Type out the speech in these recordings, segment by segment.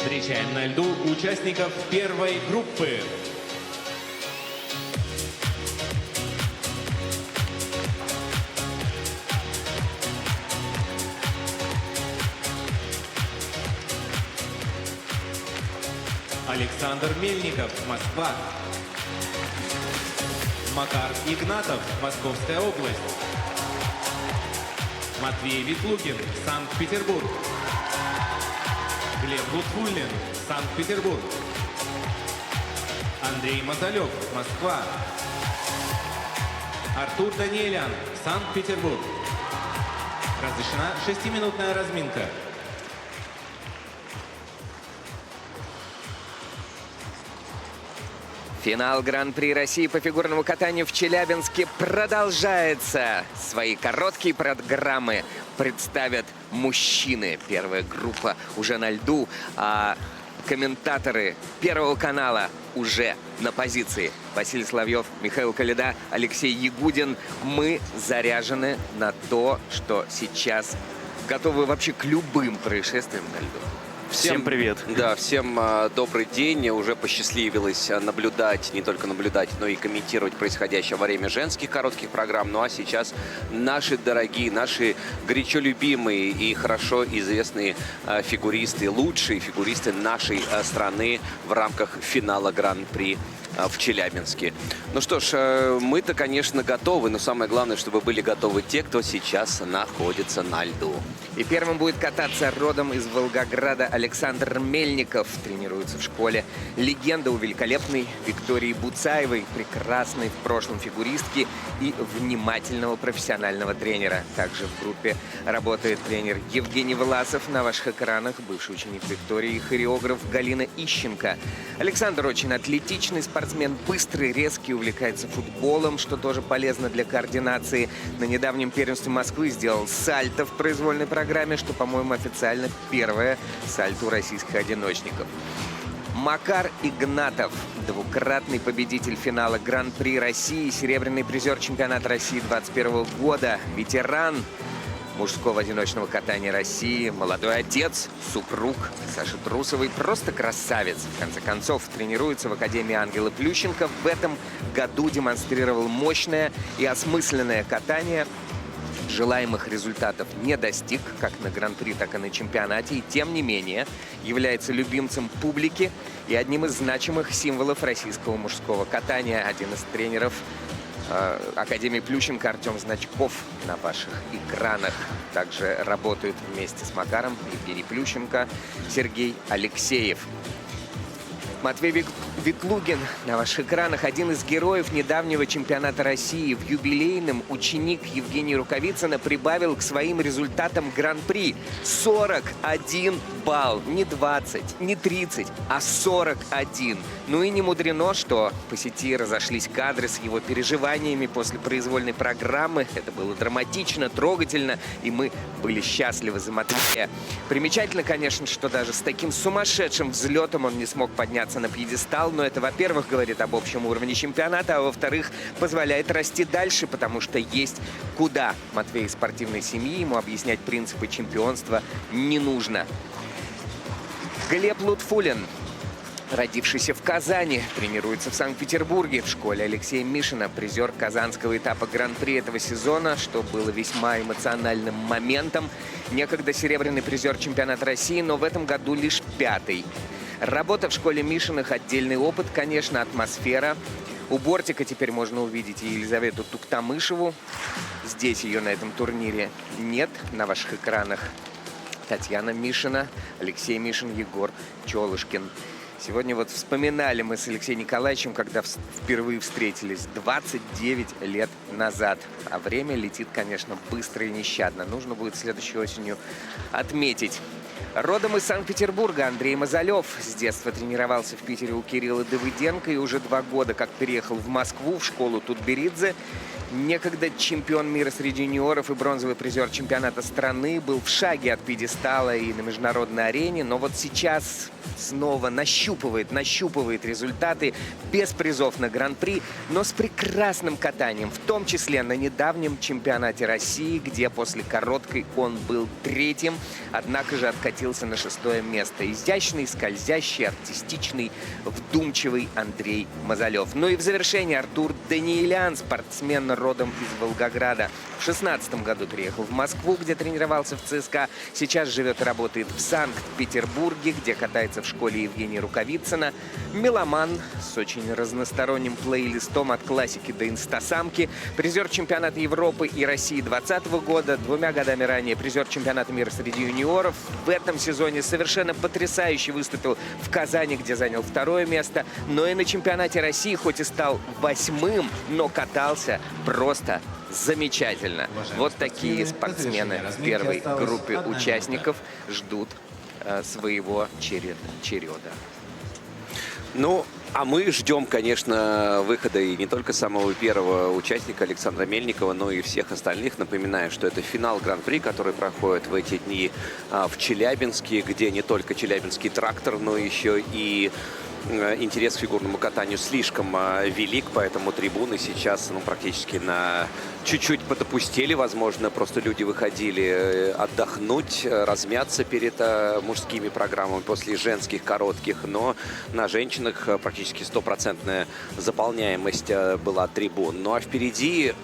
Встречаем на льду участников первой группы. Александр Мельников, Москва. Макар Игнатов, Московская область. Матвей Ветлугин, Санкт-Петербург. Глеб Лутфуллин, Санкт-Петербург. Андрей Мазалев, Москва. Артур Даниэлян, Санкт-Петербург. Разрешена 6-минутная разминка. Финал Гран-при России по фигурному катанию в Челябинске продолжается. Свои короткие программы представят мужчины. Первая группа уже на льду, а комментаторы Первого канала уже на позиции. Василий Соловьев, Михаил Коляда, Алексей Ягудин. Мы заряжены на то, что сейчас готовы вообще к любым происшествиям на льду. Всем привет. Да, всем добрый день. Уже посчастливилось наблюдать, не только наблюдать, но и комментировать происходящее во время женских коротких программ. Ну а сейчас наши дорогие, наши горячо любимые и хорошо известные фигуристы, лучшие фигуристы нашей страны в рамках финала Гран-при в Челябинске. Ну что ж, мы-то, конечно, готовы, но самое главное, чтобы были готовы те, кто сейчас находится на льду. И первым будет кататься родом из Волгограда Александр Мельников. Тренируется в школе. Легенда у великолепной Виктории Буцаевой, прекрасной в прошлом фигуристки и внимательного профессионального тренера. Также в группе работает тренер Евгений Власов. На ваших экранах бывший ученик Виктории и хореограф Галина Ищенко. Александр очень атлетичный спортсмен, быстрый, резкий, увлекается футболом, что тоже полезно для координации. На недавнем первенстве Москвы сделал сальто в произвольной программе, что, по-моему, официально первое сальто у российских одиночников. Макар Игнатов, двукратный победитель финала Гран-при России, серебряный призер чемпионата России 2021 года, ветеран мужского одиночного катания России, молодой отец, супруг Саши Трусовой, просто красавец. В конце концов, тренируется в Академии Ангела Плющенко. В этом году демонстрировал мощное и осмысленное катание. Желаемых результатов не достиг, как на Гран-при, так и на чемпионате. И тем не менее, является любимцем публики и одним из значимых символов российского мужского катания. Один из тренеров Академии Плющенко Артем Значков на ваших экранах. Также работают вместе с Макаром Евгений Плющенко, Сергей Алексеев. Матвей Ветлугин на ваших экранах, один из героев недавнего чемпионата России. В юбилейном ученик Евгения Рукавицына прибавил к своим результатам Гран-при 41 балл. Не 20, не 30, а 41. Ну и не мудрено, что по сети разошлись кадры с его переживаниями после произвольной программы. Это было драматично, трогательно, и мы были счастливы за Матвея. Примечательно, конечно, что даже с таким сумасшедшим взлетом он не смог подняться на пьедестал, но это, во-первых, говорит об общем уровне чемпионата, а во-вторых, позволяет расти дальше, потому что есть куда. Матвей из спортивной семьи, ему объяснять принципы чемпионства не нужно. Глеб Лутфуллин, родившийся в Казани, тренируется в Санкт-Петербурге в школе Алексея Мишина, призер казанского этапа Гран-при этого сезона, что было весьма эмоциональным моментом. Некогда серебряный призер чемпионата России, но в этом году лишь 5-й. Работа в школе Мишиных, отдельный опыт, конечно, атмосфера. У бортика теперь можно увидеть и Елизавету Туктамышеву. Здесь ее на этом турнире нет. На ваших экранах Татьяна Мишина, Алексей Мишин, Егор Чолышкин. Сегодня вот вспоминали мы с Алексеем Николаевичем, когда впервые встретились 29 лет назад. А время летит, конечно, быстро и нещадно. Нужно будет следующей осенью отметить. Родом из Санкт-Петербурга Андрей Мазалев. С детства тренировался в Питере у Кирилла Давыденко и уже 2 года как переехал в Москву в школу Тутберидзе. Некогда чемпион мира среди юниоров и бронзовый призер чемпионата страны, был в шаге от пьедестала и на международной арене, но вот сейчас снова нащупывает результаты без призов на Гран-при, но с прекрасным катанием. В том том числе на недавнем чемпионате России, где после короткой он был третьим, однако же откатился на 6-е место. Изящный, скользящий, артистичный, вдумчивый Андрей Мазалев. Ну и в завершении Артур Даниэлян, спортсмен родом из Волгограда. В 2016 году приехал в Москву, где тренировался в ЦСКА. Сейчас живет и работает в Санкт-Петербурге, где катается в школе Евгения Рукавицына. Меломан с очень разносторонним плейлистом от классики до инстасамки. Призер чемпионата Европы и России 2020 года. 2 годами ранее призер чемпионата мира среди юниоров. В этом сезоне совершенно потрясающе выступил в Казани, где занял 2-е место. Но и на чемпионате России, хоть и стал 8-м, но катался просто замечательно. Вот такие спортсмены в первой группе участников ждут своего череда. Ну, а мы ждем, конечно, выхода и не только самого первого участника Александра Мельникова, но и всех остальных. Напоминаю, что это финал Гран-при, который проходит в эти дни в Челябинске, где не только челябинский трактор, но еще и интерес к фигурному катанию слишком велик, поэтому трибуны сейчас практически на чуть-чуть подопустели. Возможно, просто люди выходили отдохнуть, размяться перед мужскими программами после женских коротких, но на женщинах практически 100% заполняемость была трибун. Ну а впереди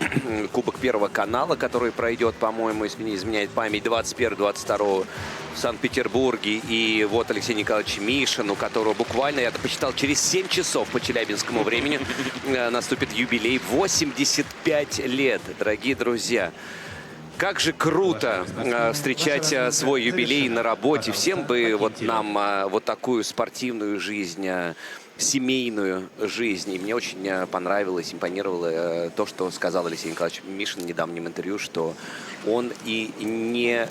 Кубок Первого канала, который пройдет, по-моему, если не изменяет память, 21-22 в Санкт-Петербурге. И вот Алексей Николаевич Мишин, у которого буквально, я посчитал, через 7 часов по челябинскому времени наступит юбилей. 85 лет, дорогие друзья. Как же круто встречать свой юбилей на работе. Всем бы вот нам вот такую спортивную жизнь, семейную жизнь. И мне очень понравилось, импонировало то, что сказал Алексей Николаевич Мишин в недавнем интервью, что он и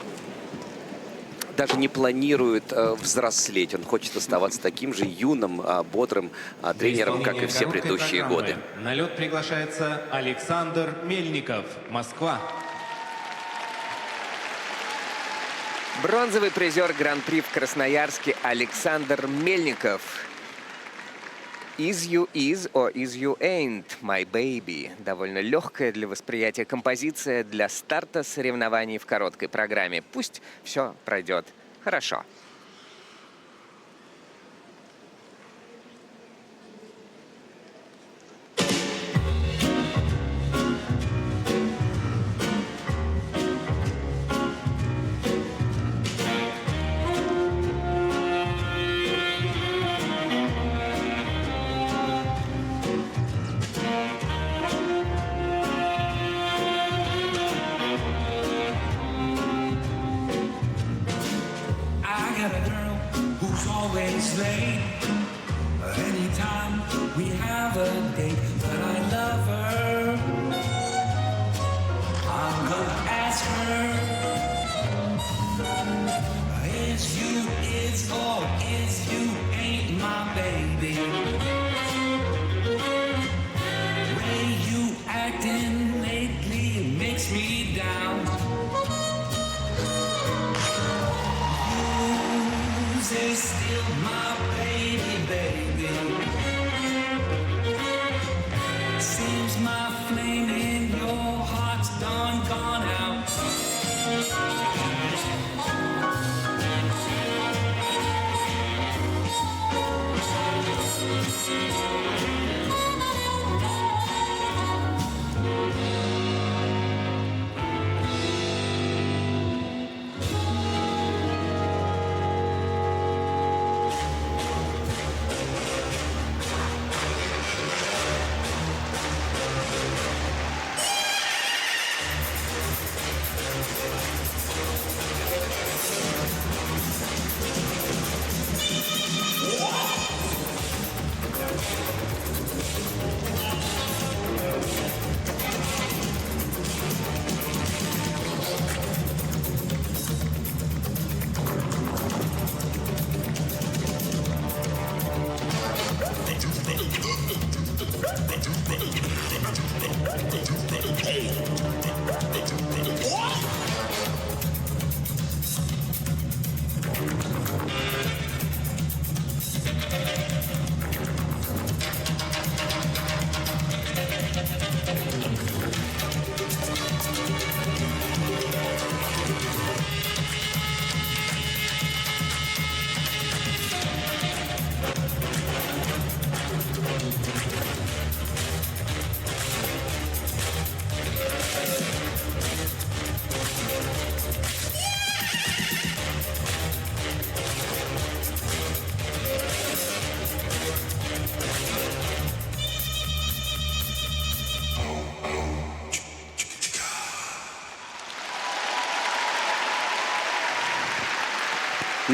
даже не планирует взрослеть. Он хочет оставаться таким же юным, бодрым тренером, как и все предыдущие годы. На лед приглашается Александр Мельников, Москва. Бронзовый призер Гран-при в Красноярске Александр Мельников. Is You Is or Is You Ain't My Baby. Довольно легкая для восприятия композиция для старта соревнований в короткой программе. Пусть все пройдет хорошо. Always late. Anytime we have a date, but I love her. I'm gonna ask her. Is you is or is you ain't my baby. Way you acting lately makes me down. Is still my baby, baby. Seems my flame in your heart's done gone out.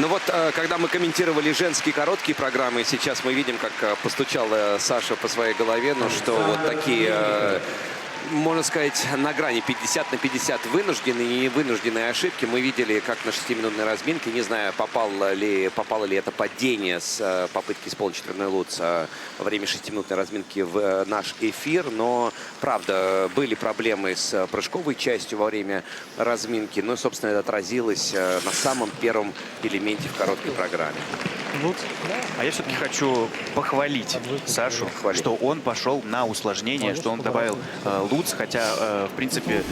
Ну вот, когда мы комментировали женские короткие программы, сейчас мы видим, как постучал Саша по своей голове, ну что вот такие, можно сказать, на грани 50 на 50 вынужденные и невынужденные ошибки. Мы видели, как на 6-минутной разминке, не знаю, попало ли это падение с попытки исполнить четверной луц во время 6-минутной разминки в наш эфир, но, правда, были проблемы с прыжковой частью во время разминки, ну и, собственно, это отразилось на самом первом элементе в короткой программе. Луц. А я все-таки хочу похвалить Сашу, что он пошел на усложнение, что он добавил луц, хотя, в принципе,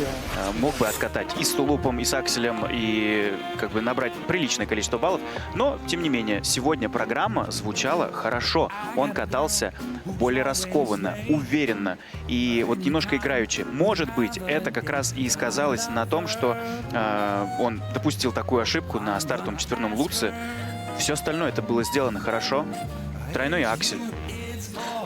мог бы откатать и с тулупом, и с акселем, и как бы набрать приличное количество баллов. Но, тем не менее, сегодня программа звучала хорошо. Он катался более раскованно, уверенно и вот немножко играючи. Может быть, это как раз и сказалось на том, что он допустил такую ошибку на стартовом четверном луце. Все остальное это было сделано хорошо. Тройной аксель.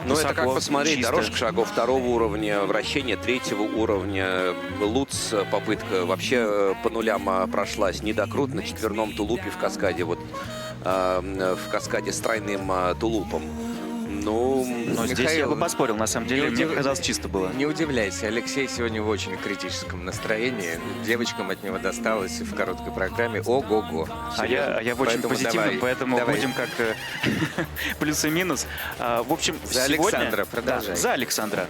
Ну, это как Высоко, посмотреть, чисто. дорожка шагов второго уровня, вращение третьего уровня, луц, попытка вообще по нулям прошлась, недокрут на четверном тулупе в каскаде, вот в каскаде с тройным тулупом. Ну, Но здесь я бы поспорил, на самом деле, мне показалось, чисто было. Не удивляйся, Алексей сегодня в очень критическом настроении. Девочкам от него досталось в короткой программе ого-го. А я в очень Поэтому позитивном, давай, поэтому давай. будем как плюс и минус. В общем, За сегодня... Александра, продолжай. Да, за Александра.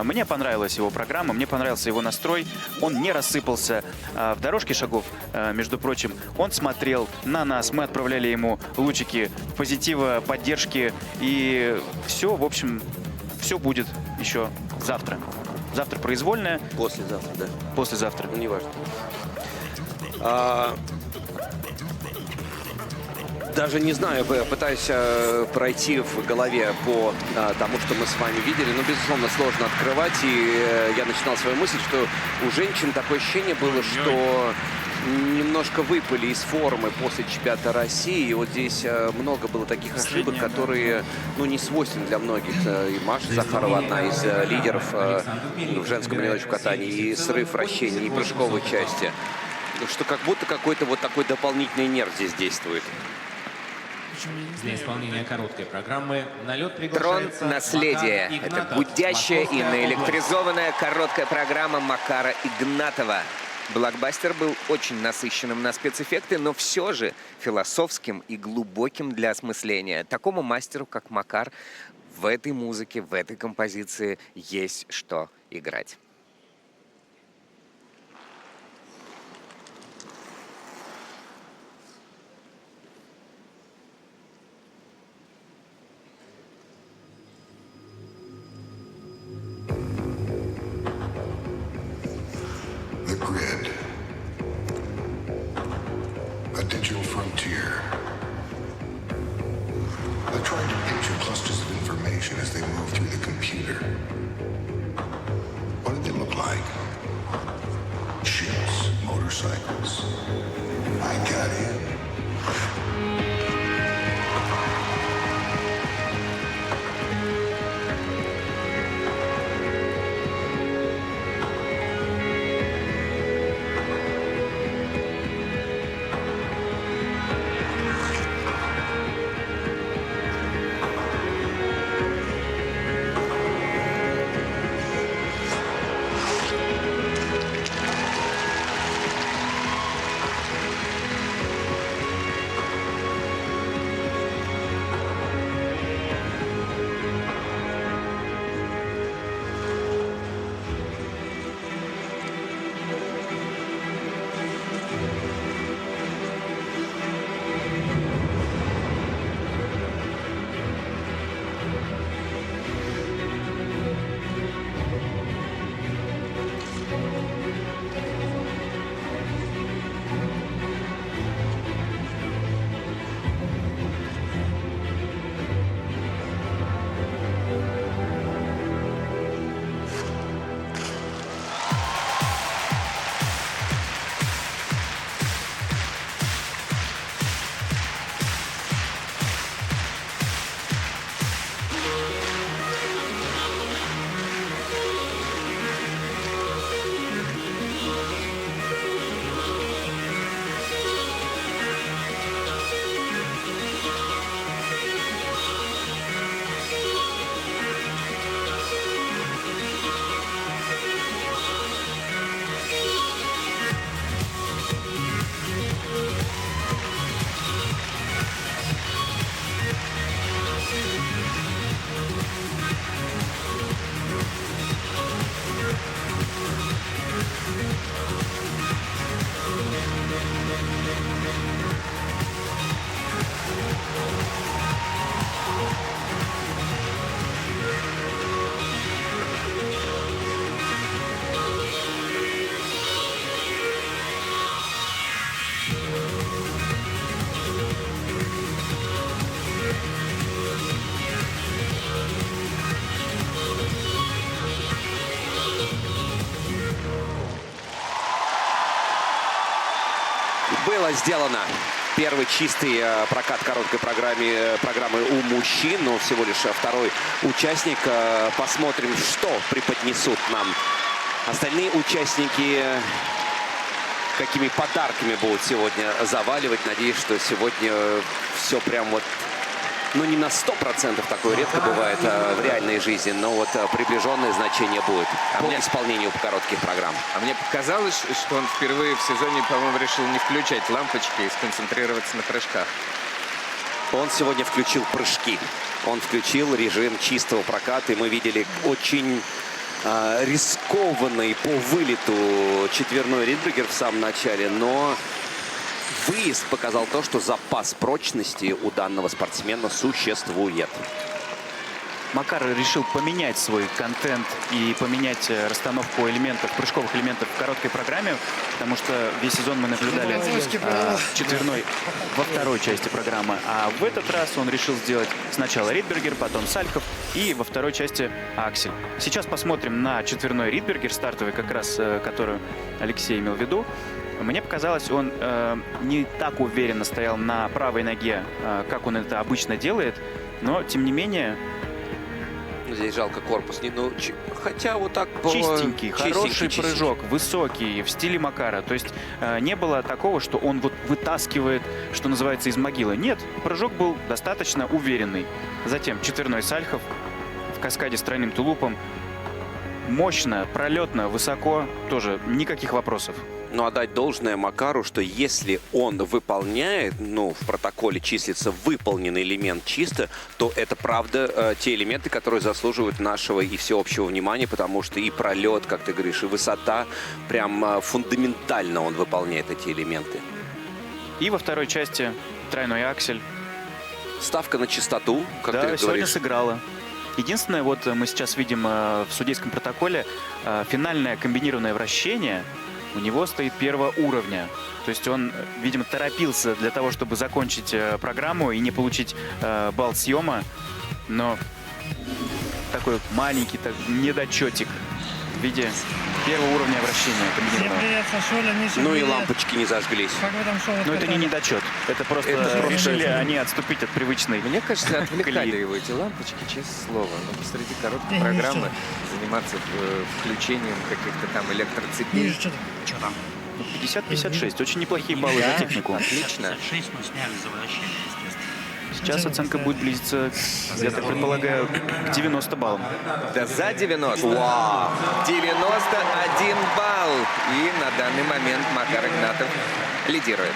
Мне понравилась его программа, мне понравился его настрой. Он не рассыпался в дорожке шагов, между прочим. Он смотрел на нас, мы отправляли ему лучики позитива, поддержки. И все, в общем, все будет еще завтра. Завтра произвольное, послезавтра, да. послезавтра. Ну, неважно. Даже не знаю, пытаюсь пройти в голове по тому, что мы с вами видели. Но, безусловно, сложно открывать. И я начинал свою мысль, что у женщин такое ощущение было, что немножко выпали из формы после чемпионата России. И вот здесь много было таких ошибок, которые, ну, не свойственны для многих. И Маша Захарова одна из лидеров в женском одиночном катании. И срыв вращений, и прыжковой части. Что как будто какой-то вот такой дополнительный нерв здесь действует. Для исполнения короткой программы на лед Трон приглашается наследия. Макар Это Игнатов, гудящая и Московская наэлектризованная короткая программа Макара Игнатова. Блокбастер был очень насыщенным на спецэффекты, но все же философским и глубоким для осмысления. Такому мастеру, как Макар, в этой музыке, в этой композиции есть что играть. The grid. A digital frontier. I tried to picture clusters of information as they move through the computer. What did they look like? Ships, motorcycles. I got in. сделано. Первый чистый прокат короткой программы у мужчин, но всего лишь второй участник. Посмотрим, что преподнесут нам остальные участники, какими подарками будут сегодня заваливать. Надеюсь, что сегодня все прям вот, ну не на 100%, такое редко бывает в реальной жизни, но вот приближенное значение будет по исполнению коротких программ. А мне показалось, что он впервые в сезоне, по-моему, решил не включать лампочки и сконцентрироваться на прыжках. Он сегодня включил прыжки. Он включил режим чистого проката, и мы видели очень рискованный по вылету четверной Ридбергер в самом начале, но выезд показал то, что запас прочности у данного спортсмена существует. Макар решил поменять свой контент и поменять расстановку элементов, прыжковых элементов в короткой программе, потому что весь сезон мы наблюдали четверной во второй части программы, а в этот раз он решил сделать сначала Ридбергер, потом Сальхов и во второй части Аксель. Сейчас посмотрим на четверной Ридбергер, стартовый как раз, которую Алексей имел в виду. Мне показалось, он не так уверенно стоял на правой ноге, как он это обычно делает, но тем не менее... Здесь жалко корпус. Хотя вот так было... Чистенький, хороший прыжок, высокий, в стиле Макара. То есть не было такого, что он вот вытаскивает, что называется, из могилы. Нет, прыжок был достаточно уверенный. Затем четверной Сальхов в каскаде с тройным тулупом. Мощно, пролетно, высоко. Тоже никаких вопросов. Но отдать должное Макару, что если он выполняет, ну, в протоколе числится выполненный элемент чисто, то это правда те элементы, которые заслуживают нашего и всеобщего внимания, потому что и пролет, как ты говоришь, и высота, прям фундаментально он выполняет эти элементы. И во второй части тройной аксель. Ставка на чистоту, как ты Да, говоришь. сегодня сыграла. Единственное, вот мы сейчас видим в судейском протоколе финальное комбинированное вращение. У него стоит первого уровня. То есть он, видимо, торопился для того, чтобы закончить программу и не получить балл съема. Но такой маленький недочетик в виде первого уровня вращения комбинированного. Ну и лампочки не зажглись. Но это не недочет. Это просто решили они отступить от привычной. Мне кажется, отвлекали колеи. его эти лампочки, честное слово. Но посреди короткой программы заниматься включением каких-то там электроцепей. 50-56. Очень неплохие баллы за технику. Отлично. Сейчас оценка будет близиться, я так предполагаю, к 90 баллам. Да за 90. Вау! 91 балл. И на данный момент Макар Игнатов лидирует.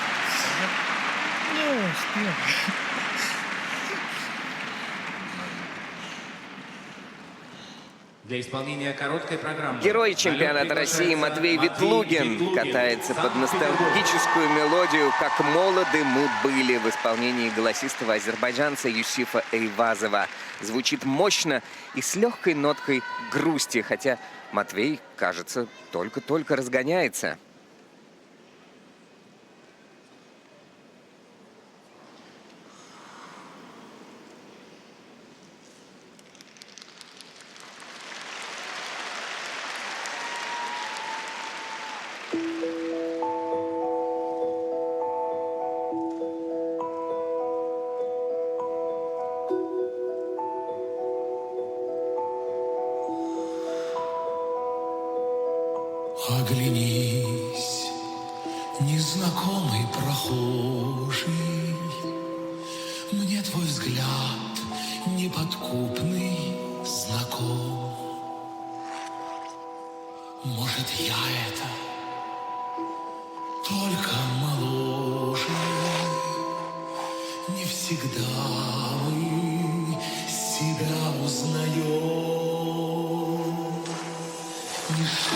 Для исполнения короткой программы. Герой чемпионата России Матвей Ветлугин катается под ностальгическую мелодию «Как молоды мы были» в исполнении голосистого азербайджанца Юсифа Эйвазова. Звучит мощно и с легкой ноткой грусти, хотя Матвей, кажется, только-только разгоняется. Оглянись, незнакомый прохожий, мне твой взгляд неподкупный знаком. Может, я это только моложе, не всегда мы себя узнаем. Ничто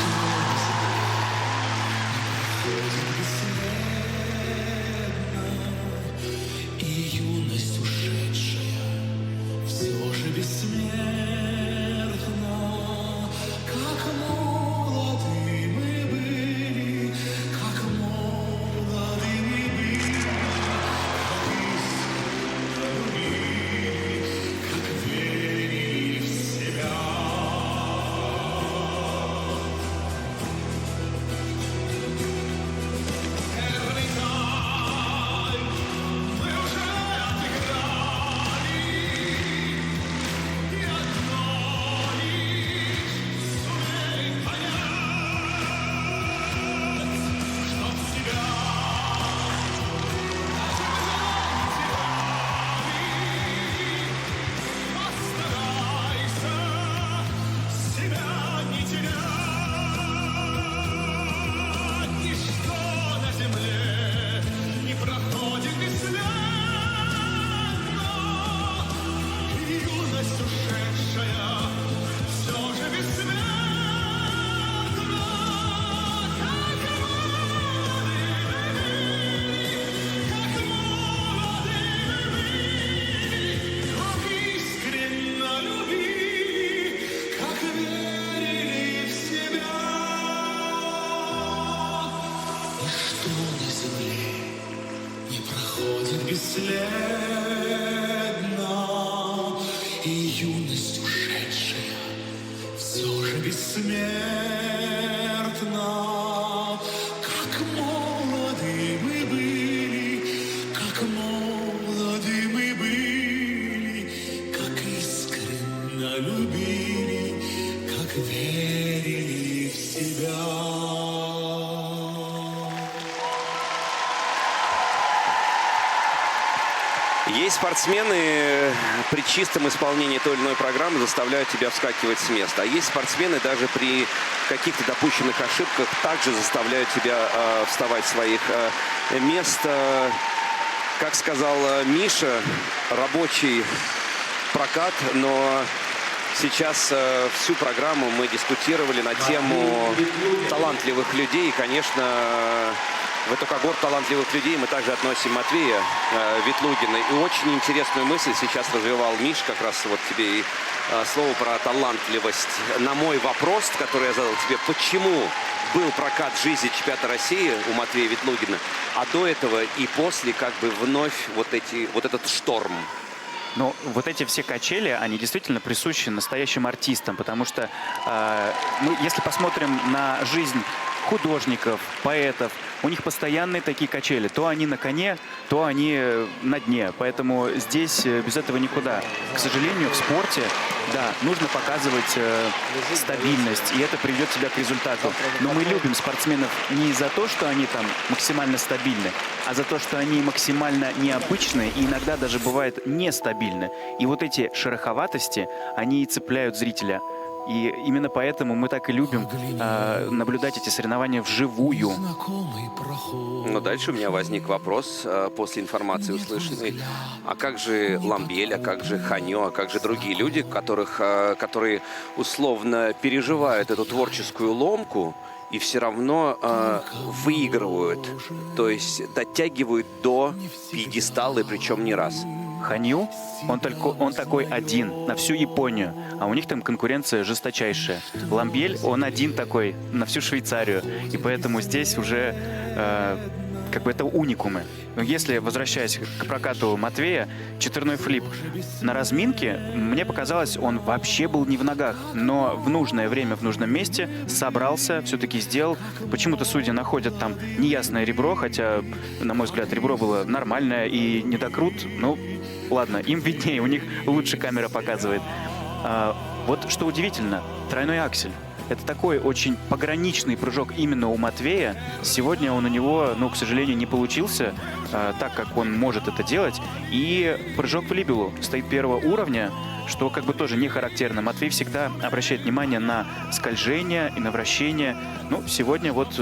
и юность ушедшая все же бессмертна. Как молоды мы были, как молоды мы были, как верили в себя. бесследно, и юность ушедшая все же бессмертна. Как молоды мы были, как молоды мы были, как искренно любили, как верили в себя. Есть спортсмены, при чистом исполнении той или иной программы заставляют тебя вскакивать с места. А есть спортсмены, даже при каких-то допущенных ошибках, также заставляют тебя вставать с своих мест. Как сказал Миша, рабочий прокат, но сейчас всю программу мы дискутировали на тему талантливых людей. И, конечно, в эту когорту талантливых людей мы также относим Матвея Ветлугина. И очень интересную мысль сейчас развивал Миш, как раз вот тебе и слово про талантливость. На мой вопрос, который я задал тебе, почему был прокат жизни чемпионата России у Матвея Ветлугина, а до этого и после как бы вновь вот этот шторм. Но вот эти все качели, они действительно присущи настоящим артистам, потому что, если посмотрим на жизнь художников, поэтов, у них постоянные такие качели. То они на коне, то они на дне. Поэтому здесь без этого никуда. К сожалению, в спорте, да, нужно показывать стабильность, и это приведет тебя к результату. Но мы любим спортсменов не за то, что они там максимально стабильны, а за то, что они максимально необычны и иногда даже бывает нестабильны. И вот эти шероховатости, они и цепляют зрителя. И именно поэтому мы так и любим наблюдать эти соревнования вживую. Но дальше у меня возник вопрос после информации услышанной. А как же Ламбель, а как же Ханьо, а как же другие люди, которые условно переживают эту творческую ломку и все равно выигрывают, то есть дотягивают до пьедестала, и причем не раз? Ханью, он такой один на всю Японию, а у них там конкуренция жесточайшая. Ламбель, он один такой на всю Швейцарию, и поэтому здесь уже как бы это уникумы. Но если, возвращаясь к прокату Матвея, четверной флип на разминке, мне показалось, он вообще был не в ногах, но в нужное время, в нужном месте собрался, все-таки сделал. Почему-то судьи находят там неясное ребро, хотя, на мой взгляд, ребро было нормальное и недокрут. Ну, ладно, им виднее, у них лучше камера показывает. Вот что удивительно, тройной аксель. Это такой очень пограничный прыжок именно у Матвея. Сегодня он у него, к сожалению, не получился так, как он может это делать. И прыжок в либелу стоит первого уровня, что как бы тоже не характерно. Матвей всегда обращает внимание на скольжение и на вращение. Сегодня вот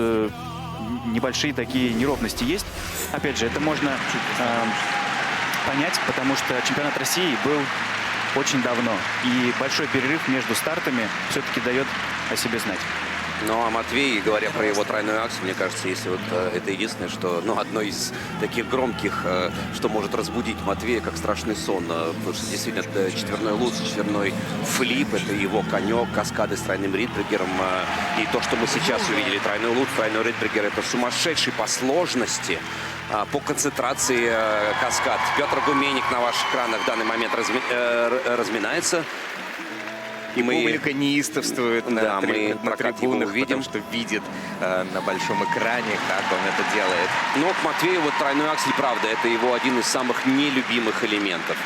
небольшие такие неровности есть. Опять же, это можно понять, потому что чемпионат России был очень давно. И большой перерыв между стартами все-таки дает о себе знать. Ну, а Матвей, говоря про его тройную акцию, мне кажется, если вот это единственное, что, одно из таких громких, что может разбудить Матвея, как страшный сон. Потому что действительно это четверной луц, четверной флип, это его конек, каскады с тройным ридбергером. И то, что мы сейчас увидели, тройной луц, тройной ридбергер, это сумасшедший по сложности, по концентрации каскад. Петр Гуменник на ваших экранах в данный момент разминается. И публика неистовствует на трибунах, увидим, потому что видит на большом экране, как он это делает. Но к Матвею вот тройной аксель, правда, это его один из самых нелюбимых элементов.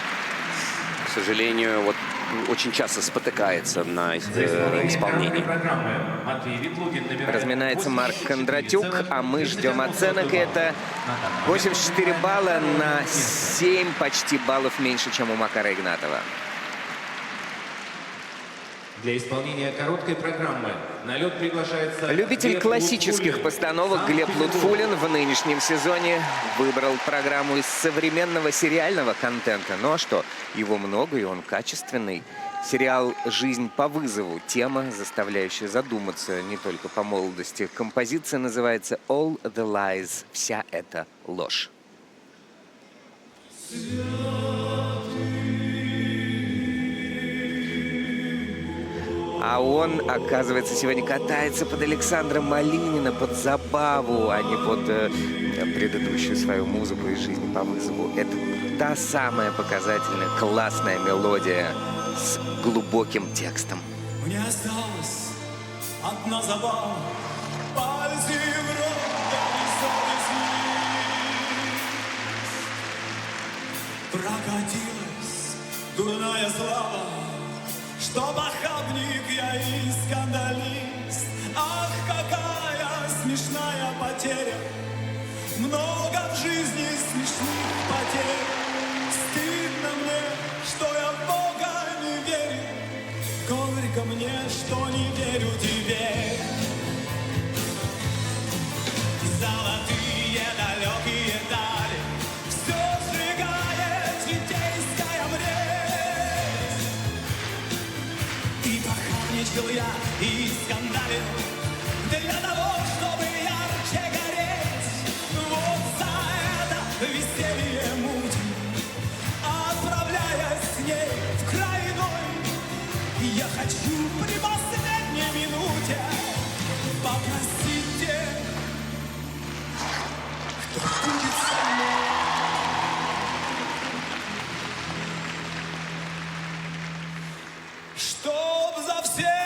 К сожалению, вот очень часто спотыкается на исполнении. Разминается Марк Кондратюк, а мы ждем оценок. Это 84 балла на 7 почти баллов меньше, чем у Макара Игнатова. Для исполнения короткой программы на лед приглашается... Любитель классических постановок Глеб Лутфулин в нынешнем сезоне выбрал программу из современного сериального контента. Ну а что? Его много, и он качественный. Сериал «Жизнь по вызову». Тема, заставляющая задуматься не только по молодости. Композиция называется «All the Lies». Вся эта ложь. А он, оказывается, сегодня катается под Александра Малинина, под забаву, а не под предыдущую свою музыку из жизни по вызову. Это та самая показательная, классная мелодия с глубоким текстом. Мне осталась одна забава. Пальцы в рот, да не совесть. Прокатилась дурная слава, что похабник я и скандалист. Ах, какая смешная потеря. Много в жизни смешных потерь. Стыдно мне, что я в Бога не верю. Горько мне, что не верю тебе. Золотые далекие дали, все сжигает житейская бред. И похабничал я, и скандалил для того, чтобы ярче гореть. Вот за это веселье мутим, отправляясь с ней в край иной. Я хочу при последней минуте попросить тех, кто будет со мной. Чтоб за все,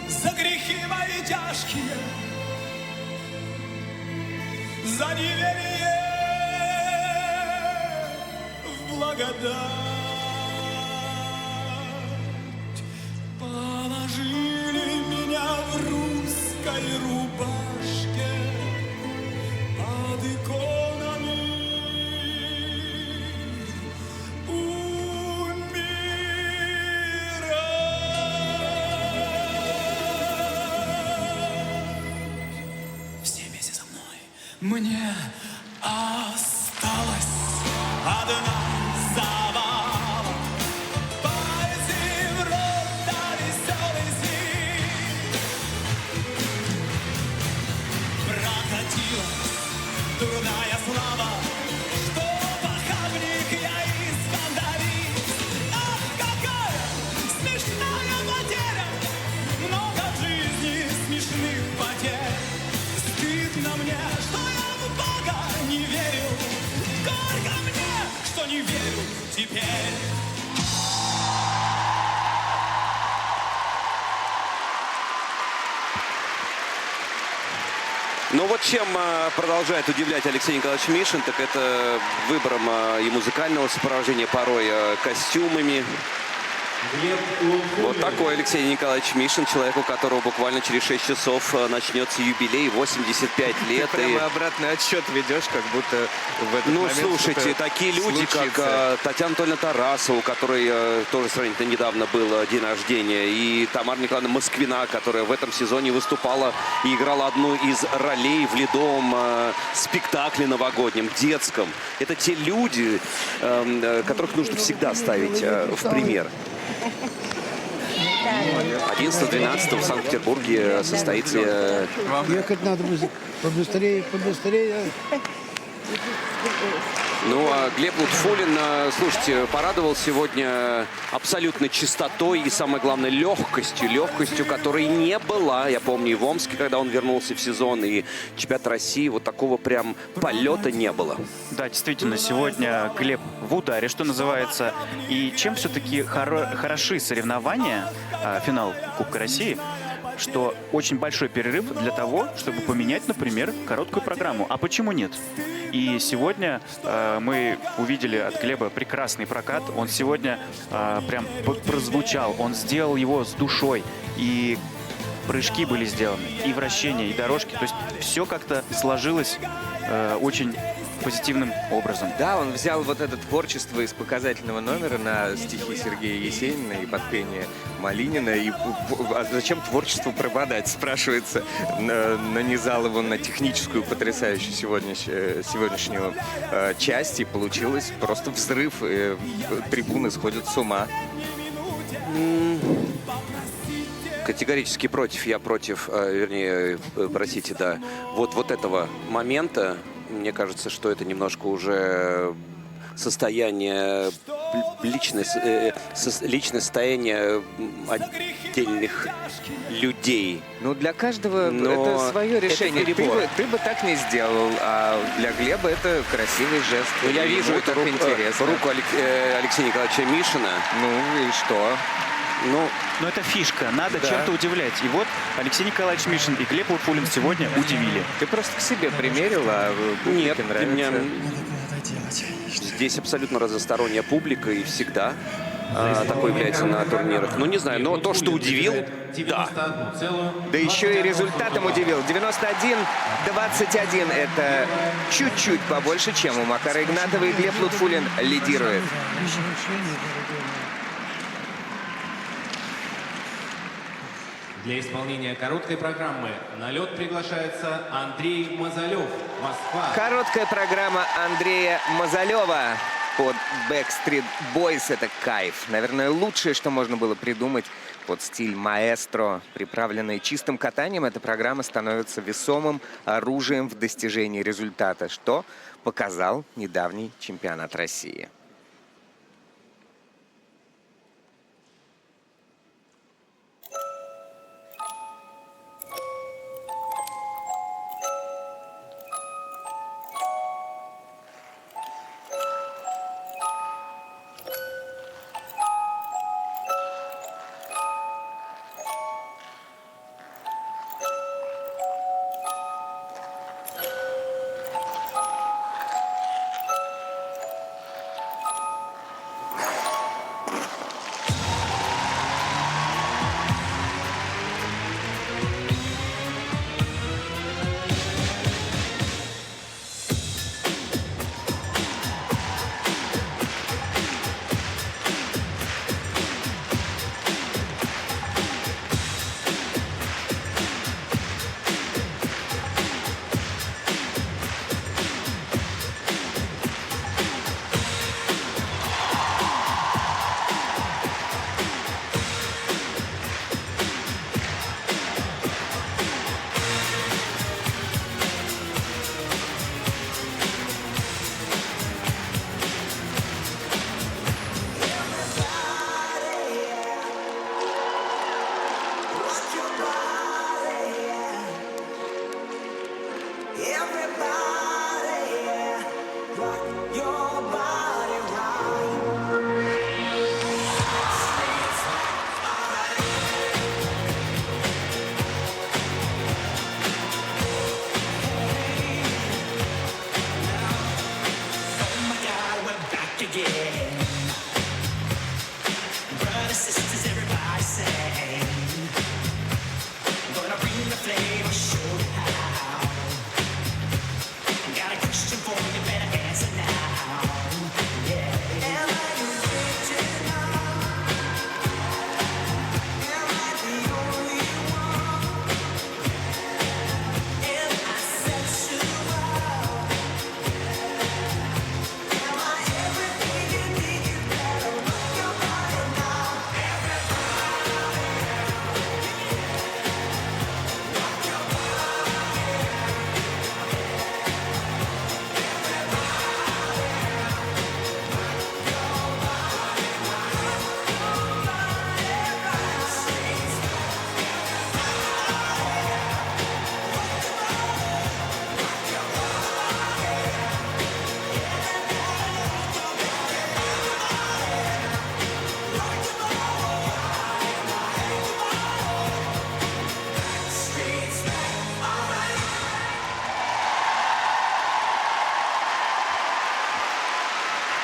за грехи мои тяжкие, за неверие в благодать положили меня в русской рубашке под иконами умирать. Все вместе со мной. Мне осталась одна забава. Пальцы в рот, да веселый свист. Прокатилась дурная слава, что похабник я и скандалист. Ах, какая смешная потеря. Много в жизни смешных потерь. Стыдно мне, что я в Бога не верю. Горько мне, что не верю теперь. Ну вот чем продолжает удивлять Алексей Николаевич Мишин, так это выбором и музыкального сопровождения, порой костюмами. Вот такой Алексей Николаевич Мишин, человек, у которого буквально через 6 часов начнется юбилей, 85 лет. Ты прямо обратный отсчет ведешь, как будто в этот Ну, момент слушайте, что-то такие люди, случится. как Татьяна Анатольевна Тарасова, у которой тоже сравнительно недавно был день рождения, и Тамара Николаевна Москвина, которая в этом сезоне выступала и играла одну из ролей в ледовом спектакле новогоднем, детском. Это те люди, которых нужно всегда ставить в пример. 11-12 в Санкт-Петербурге состоится... Ехать надо побыстрее, побыстрее. Ну, а Глеб Лутфуллин, слушайте, порадовал сегодня абсолютной чистотой и, самое главное, легкостью, которой не было. Я помню, и в Омске, когда он вернулся в сезон, и чемпионат России, вот такого прям полета не было. Да, действительно, сегодня Глеб в ударе, что называется. И чем все-таки хороши соревнования, финал Кубка России, что очень большой перерыв для того, чтобы поменять, например, короткую программу. А почему нет? И сегодня мы увидели от Глеба прекрасный прокат. Он сегодня прям прозвучал, он сделал его с душой. И прыжки были сделаны, и вращения, и дорожки. То есть все как-то сложилось очень позитивным образом. Да, он взял вот это творчество из показательного номера на стихи Сергея Есенина и под пение Малинина. И а зачем творчеству пропадать, спрашивается. Нанизал его на техническую потрясающую сегодняшнюю часть, и получилось просто взрыв. Трибуны сходят с ума. Категорически против. Я против, вернее, простите, да, вот этого момента. Мне кажется, что это немножко уже состояние личное состояние отдельных людей. Ну, для каждого Но это свое это решение. перебор. Ты бы так не сделал, а для Глеба это красивый жест. Ну, я Ему вижу это эту интересно. руку Алексея Николаевича Мишина. Ну и что? Ну, Но это фишка, надо Да. чем-то удивлять. И вот Алексей Николаевич Мишин и Глеб Лутфуллин сегодня удивили. Ты просто к себе примерил, а публике нет, для нравится. меня здесь абсолютно разносторонняя публика и всегда такой является на турнирах. Ну, не знаю, но то, что удивил, да. Да еще и результатом удивил. 91-21. Это чуть-чуть побольше, чем у Макара Игнатова. И Глеб Лутфуллин лидирует. Для исполнения короткой программы на лед приглашается Андрей Мазалев, Москва. Короткая программа Андрея Мазалева под Backstreet Boys. Это кайф. Наверное, лучшее, что можно было придумать под стиль маэстро. Приправленная чистым катанием, эта программа становится весомым оружием в достижении результата, что показал недавний чемпионат России.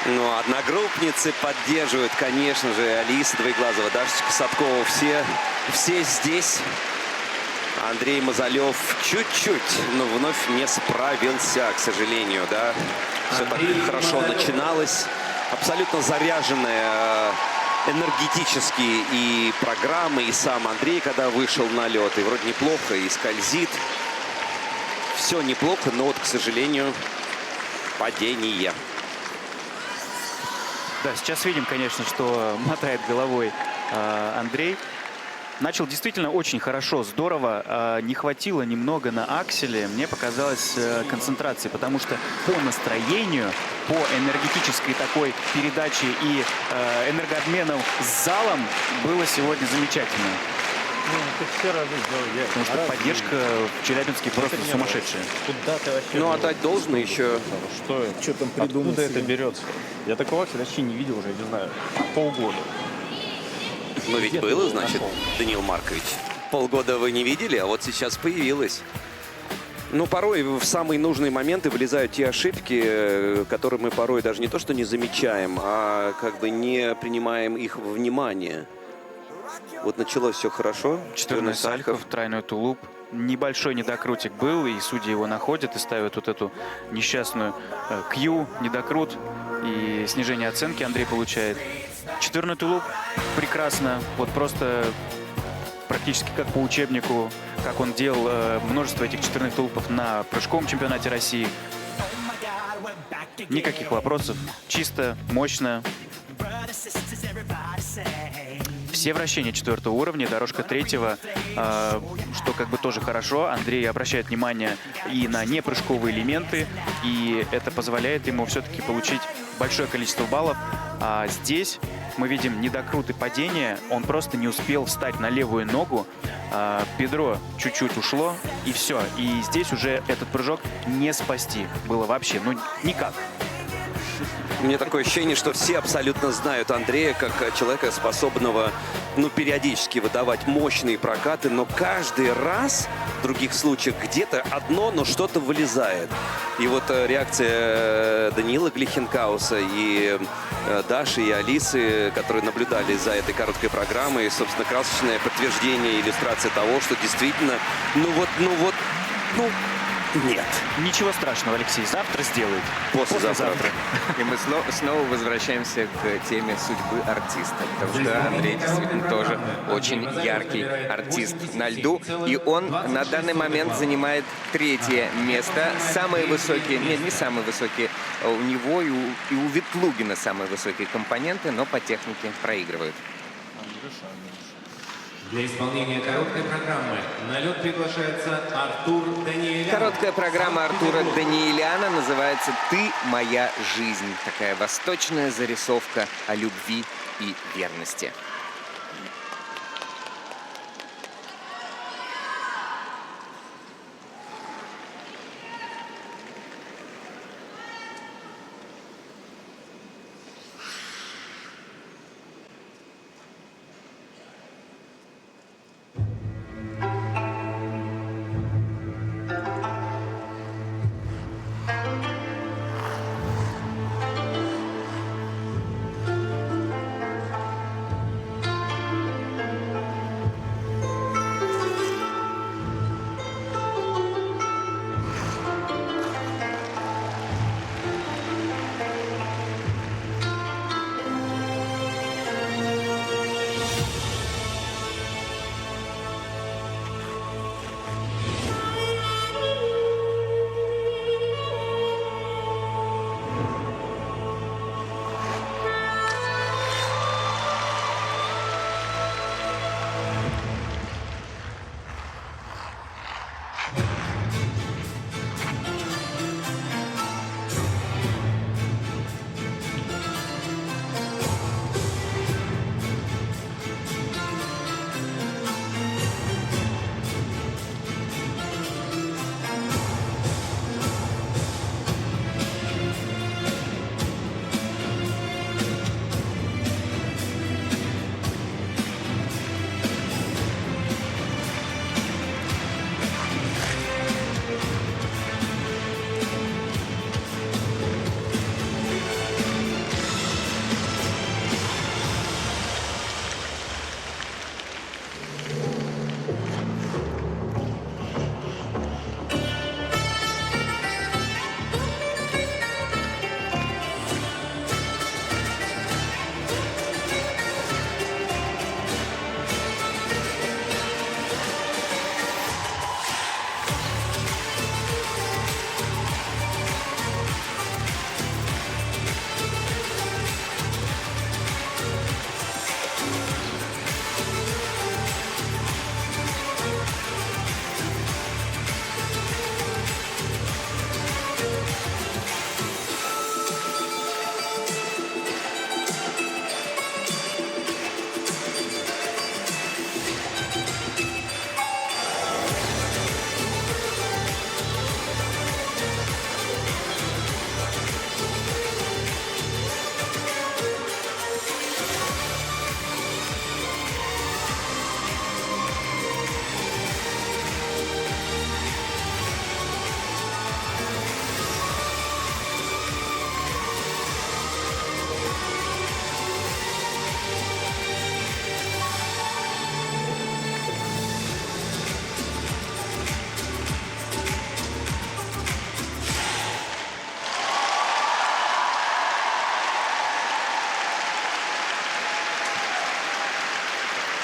Ну, одногруппницы поддерживают, конечно же, Алиса Двоеглазова, Дашечка Садкова. Все здесь. Андрей Мазалев чуть-чуть, но вновь не справился, к сожалению, да. Все так хорошо начиналось. Абсолютно заряженная энергетически и программа, и сам Андрей, когда вышел на лед. И вроде неплохо, и скользит. Все неплохо, но вот, к сожалению, падение. Да, сейчас видим, конечно, что мотает головой Андрей. Начал действительно очень хорошо, здорово. Не хватило немного на акселе. Мне показалось концентрации, потому что по настроению, по энергетической такой передаче и энергообмену с залом было сегодня замечательно. Потому что поддержка в Челябинске просто сумасшедшая. Куда ты вообще? Ну, отдать должное еще. Что там придумать? Откуда это берется? Я такого акселя вообще не видел уже, не знаю, полгода. Но ведь было, значит, Даниил Маркович. Полгода вы не видели, а вот сейчас появилось. Ну, порой в самые нужные моменты вылезают те ошибки, которые мы порой даже не то что не замечаем, а как бы не принимаем их во внимание. Вот началось все хорошо. 14 сальхов, тройной тулуп. Небольшой недокрутик был, и судьи его находят и ставят вот эту несчастную Q, недокрут. И снижение оценки Андрей получает. 14 тулуп прекрасно. Вот просто практически как по учебнику, как он делал множество этих 14 тулупов на прыжковом чемпионате России. Никаких вопросов. Чисто, мощно. Все вращения 4-го уровня, дорожка 3-го, что как бы тоже хорошо. Андрей обращает внимание и на непрыжковые элементы, и это позволяет ему все-таки получить большое количество баллов. А здесь мы видим недокруты падения, он просто не успел встать на левую ногу, бедро чуть-чуть ушло, и все. И здесь уже этот прыжок не спасти было вообще, ну никак. У меня такое ощущение, что все абсолютно знают Андрея как человека, способного, ну, периодически выдавать мощные прокаты, но каждый раз в других случаях где-то одно, но что-то вылезает. И вот реакция Даниила Глихенкауса и Даши, и Алисы, которые наблюдали за этой короткой программой, собственно, красочное подтверждение, иллюстрация того, что действительно, нет. Ничего страшного, Алексей, завтра сделает. Послезавтра. И мы снова возвращаемся к теме судьбы артиста. Потому что Андрей действительно тоже очень яркий артист на льду. И он на данный момент занимает 3-е место. Самые высокие, нет, не самые высокие, у него и у Ветлугина самые высокие компоненты, но по технике проигрывают. Для исполнения короткой программы на лед приглашается Артур Даниэлян. Короткая программа Артура Даниэляна называется «Ты моя жизнь». Такая восточная зарисовка о любви и верности.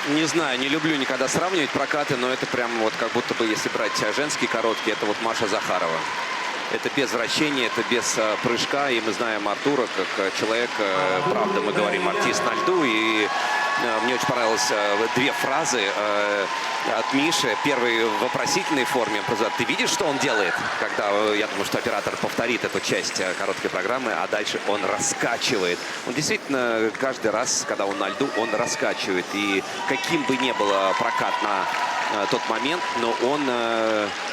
Не знаю, не люблю никогда сравнивать прокаты, но это прям вот как будто бы, если брать женские короткие, это вот Маша Захарова. Это без вращения, это без прыжка. И мы знаем Артура как человек, правда, мы говорим, артист на льду. И мне очень понравилось две фразы от Миши. Первый в вопросительной форме. Ты видишь, что он делает? Когда, я думаю, что оператор повторит эту часть короткой программы, а дальше он раскачивает. Он действительно каждый раз, когда он на льду, он раскачивает. И каким бы ни было прокат на тот момент, но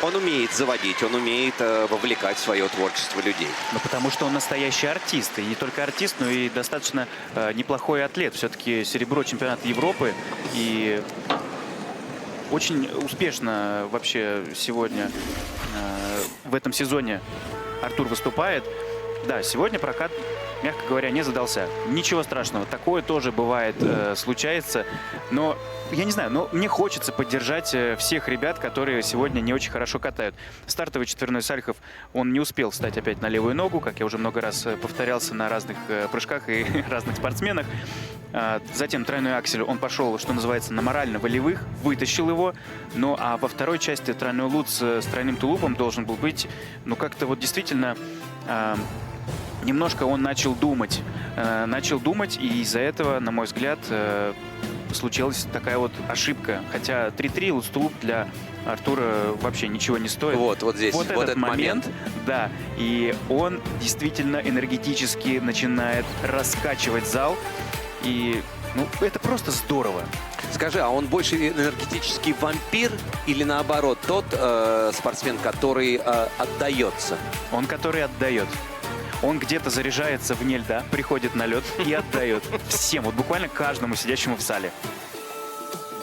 он умеет заводить, он умеет вовлекать в свое творчество людей. Ну, потому что он настоящий артист. И не только артист, но и достаточно неплохой атлет. Все-таки серебро чемпионата Европы. И очень успешно вообще сегодня в этом сезоне Артур выступает. Да, сегодня прокат, мягко говоря, не задался. Ничего страшного. Такое тоже бывает, случается. Но, я не знаю, но мне хочется поддержать всех ребят, которые сегодня не очень хорошо катают. Стартовый четверной Сальхов, он не успел встать опять на левую ногу, как я уже много раз повторялся на разных прыжках и разных спортсменах. Затем тройной аксель, он пошел, что называется, на морально-волевых, вытащил его. Ну, а во второй части тройной луц с тройным тулупом должен был быть, ну, как-то вот действительно... Немножко он начал думать, и из-за этого, на мой взгляд, случилась такая вот ошибка. Хотя 3-3 луц-тулуп для Артура вообще ничего не стоит. Вот здесь, вот этот момент. Да, и он действительно энергетически начинает раскачивать зал. И, ну, это просто здорово. Скажи, а он больше энергетический вампир или наоборот, тот спортсмен, который отдается? Он, который отдает. Он где-то заряжается вне льда, приходит на лед и отдает всем, вот буквально каждому сидящему в зале.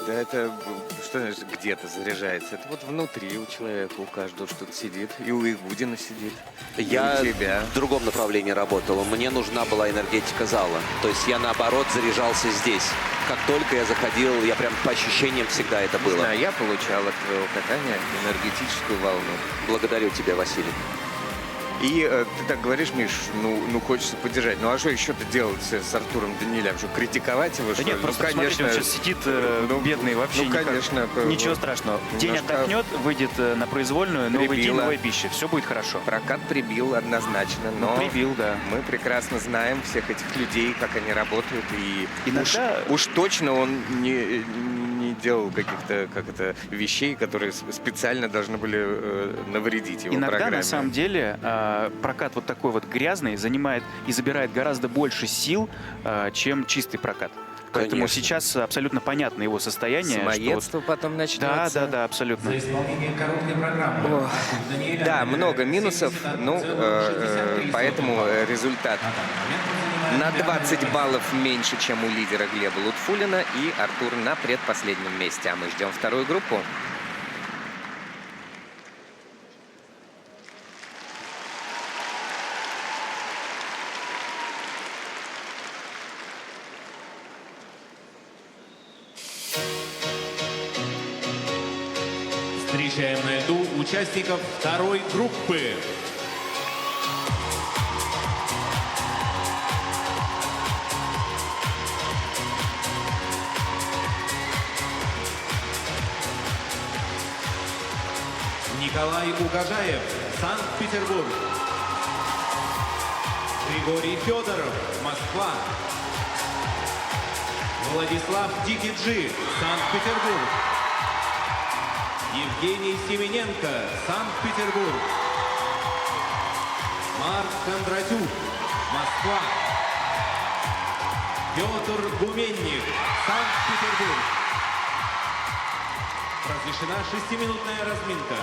Да это, что значит, где-то заряжается? Это вот внутри у человека, у каждого что-то сидит. И у Игудина сидит. Я у тебя. в другом направлении работал. Мне нужна была энергетика зала. То есть я, наоборот, заряжался здесь. Как только я заходил, я прям по ощущениям всегда это было. Да, я получал от твоего катания энергетическую волну. Благодарю тебя, Василий. И ты так говоришь, Миш, ну хочется поддержать. Ну а что еще-то делать с Артуром Данилем? Что, критиковать его, что Да нет, ли? просто Конечно. посмотрите, он сейчас сидит бедный вообще. Ну, конечно. Ничего страшного. День Немножко отдохнет, выйдет на произвольную, новый день, прибило. новая пища. Все будет хорошо. Прокат прибил однозначно, но Прибил, да. мы прекрасно знаем всех этих людей, как они работают. И Иногда- уж точно он не делал каких-то вещей, которые специально должны были навредить его Иногда, программе. на самом деле, прокат вот такой вот грязный занимает и забирает гораздо больше сил, чем чистый прокат. Поэтому Конечно. сейчас абсолютно понятно его состояние. Самоедство потом начнется. Да, абсолютно. За исполнение короткой программы. Ох, Даниэля да, набирает много минусов, 77,63. поэтому результат На данный момент он на занимает 20 пятое баллов меньше, чем у лидера Глеба Лутфуллина, и Артур на предпоследнем месте. А мы ждем вторую группу. Встречаем на льду участников второй группы. Николай Угожаев, Санкт-Петербург. Григорий Федоров, Москва. Владислав Дикиджи, Санкт-Петербург. Евгений Семененко, Санкт-Петербург. Марк Кондратюк, Москва. Петр Гуменник, Санкт-Петербург. Разрешена 6-минутная разминка.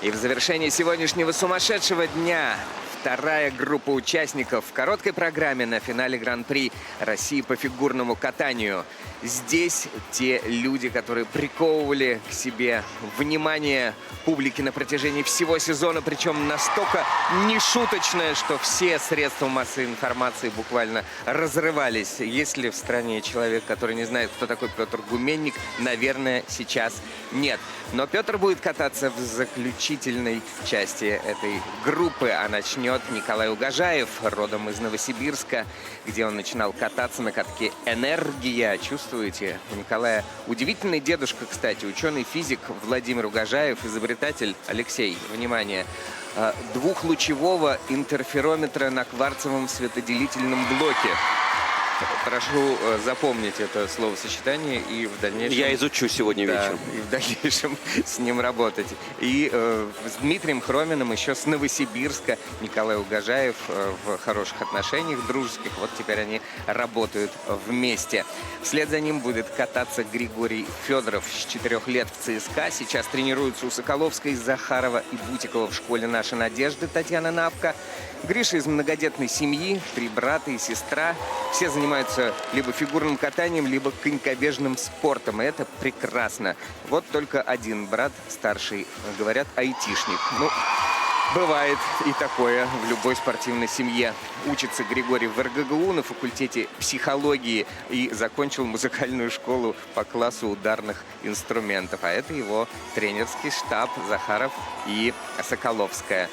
И в завершении сегодняшнего сумасшедшего дня вторая группа участников в короткой программе на финале Гран-при России по фигурному катанию. Здесь те люди, которые приковывали к себе внимание публики на протяжении всего сезона, причем настолько нешуточное, что все средства массовой информации буквально разрывались. Есть ли в стране человек, который не знает, кто такой Петр Гуменник, наверное, сейчас нет. Но Петр будет кататься в заключительной части этой группы, а начнет начнет Николай Угожаев, родом из Новосибирска, где он начинал кататься на катке «Энергия». Чувствуете? У Николая удивительный дедушка, кстати, ученый-физик Владимир Угожаев, изобретатель Алексей, внимание, двухлучевого интерферометра на кварцевом светоделительном блоке. Прошу запомнить это словосочетание и в дальнейшем... Я изучу сегодня вечером. И в дальнейшем с ним работать. И с Дмитрием Хроминым еще с Новосибирска. Николай Угожаев в хороших отношениях дружеских. Вот теперь они работают вместе. Вслед за ним будет кататься Григорий Федоров с 4 лет в ЦСКА. Сейчас тренируются у Соколовской, Захарова и Бутикова в школе «Наша надежда» Татьяна Навка. Гриша из многодетной семьи, 3 брата и сестра. Все занимаются либо фигурным катанием, либо конькобежным спортом. И это прекрасно. Вот только один брат, старший, говорят, айтишник. Ну, бывает и такое в любой спортивной семье. Учится Григорий в РГГУ на факультете психологии и закончил музыкальную школу по классу ударных инструментов. А это его тренерский штаб Захаров и Соколовская.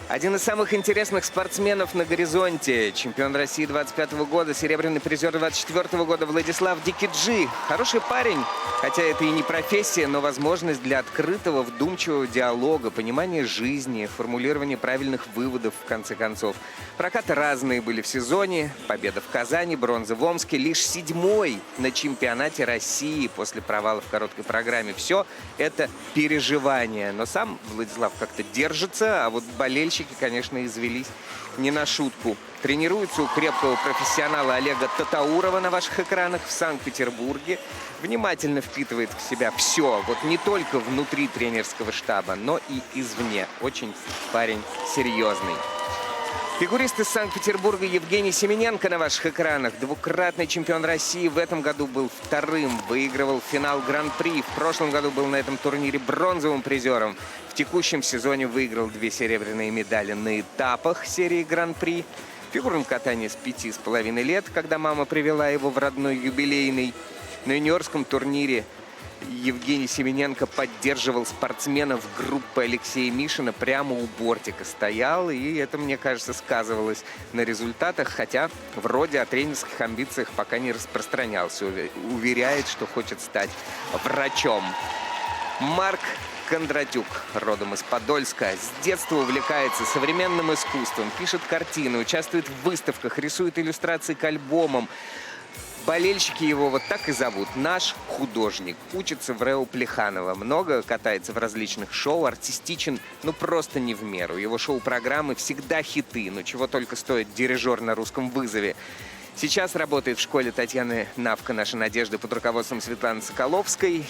Один из самых интересных спортсменов на горизонте. Чемпион России 25-го года, серебряный призер 24-го года Владислав Дикиджи. Хороший парень, хотя это и не профессия, но возможность для открытого, вдумчивого диалога, понимания жизни, формулирования правильных выводов, в конце концов. Прокаты разные были в сезоне. Победа в Казани, бронза в Омске. Лишь 7-й на чемпионате России после провала в короткой программе. Все это переживания. Но сам Владислав как-то держится, а вот болельщики, конечно, извелись не на шутку. Тренируется у крепкого профессионала Олега Татаурова на ваших экранах в Санкт-Петербурге. Внимательно впитывает в себя все. Вот не только внутри тренерского штаба, но и извне. Очень парень серьезный. Фигурист из Санкт-Петербурга Евгений Семененко на ваших экранах. Двукратный чемпион России. В этом году был 2-м. Выигрывал финал Гран-при. В прошлом году был на этом турнире бронзовым призером. В текущем сезоне выиграл 2 серебряные медали на этапах серии Гран-при. В фигурном катании с 5,5 лет, когда мама привела его в родной юбилейный. На юниорском турнире Евгений Семененко поддерживал спортсменов группы Алексея Мишина, прямо у бортика стоял, и это, мне кажется, сказывалось на результатах, хотя вроде о тренерских амбициях пока не распространялся. Уверяет, что хочет стать врачом. Марк Кондратюк, родом из Подольска, с детства увлекается современным искусством, пишет картины, участвует в выставках, рисует иллюстрации к альбомам. Болельщики его вот так и зовут. Наш художник. Учится в РЭО Плеханова. Много катается в различных шоу. Артистичен, ну просто не в меру. Его шоу-программы всегда хиты. Ну чего только стоит дирижер на русском вызове. Сейчас работает в школе Татьяны Навка «Наша надежда» под руководством Светланы Соколовской.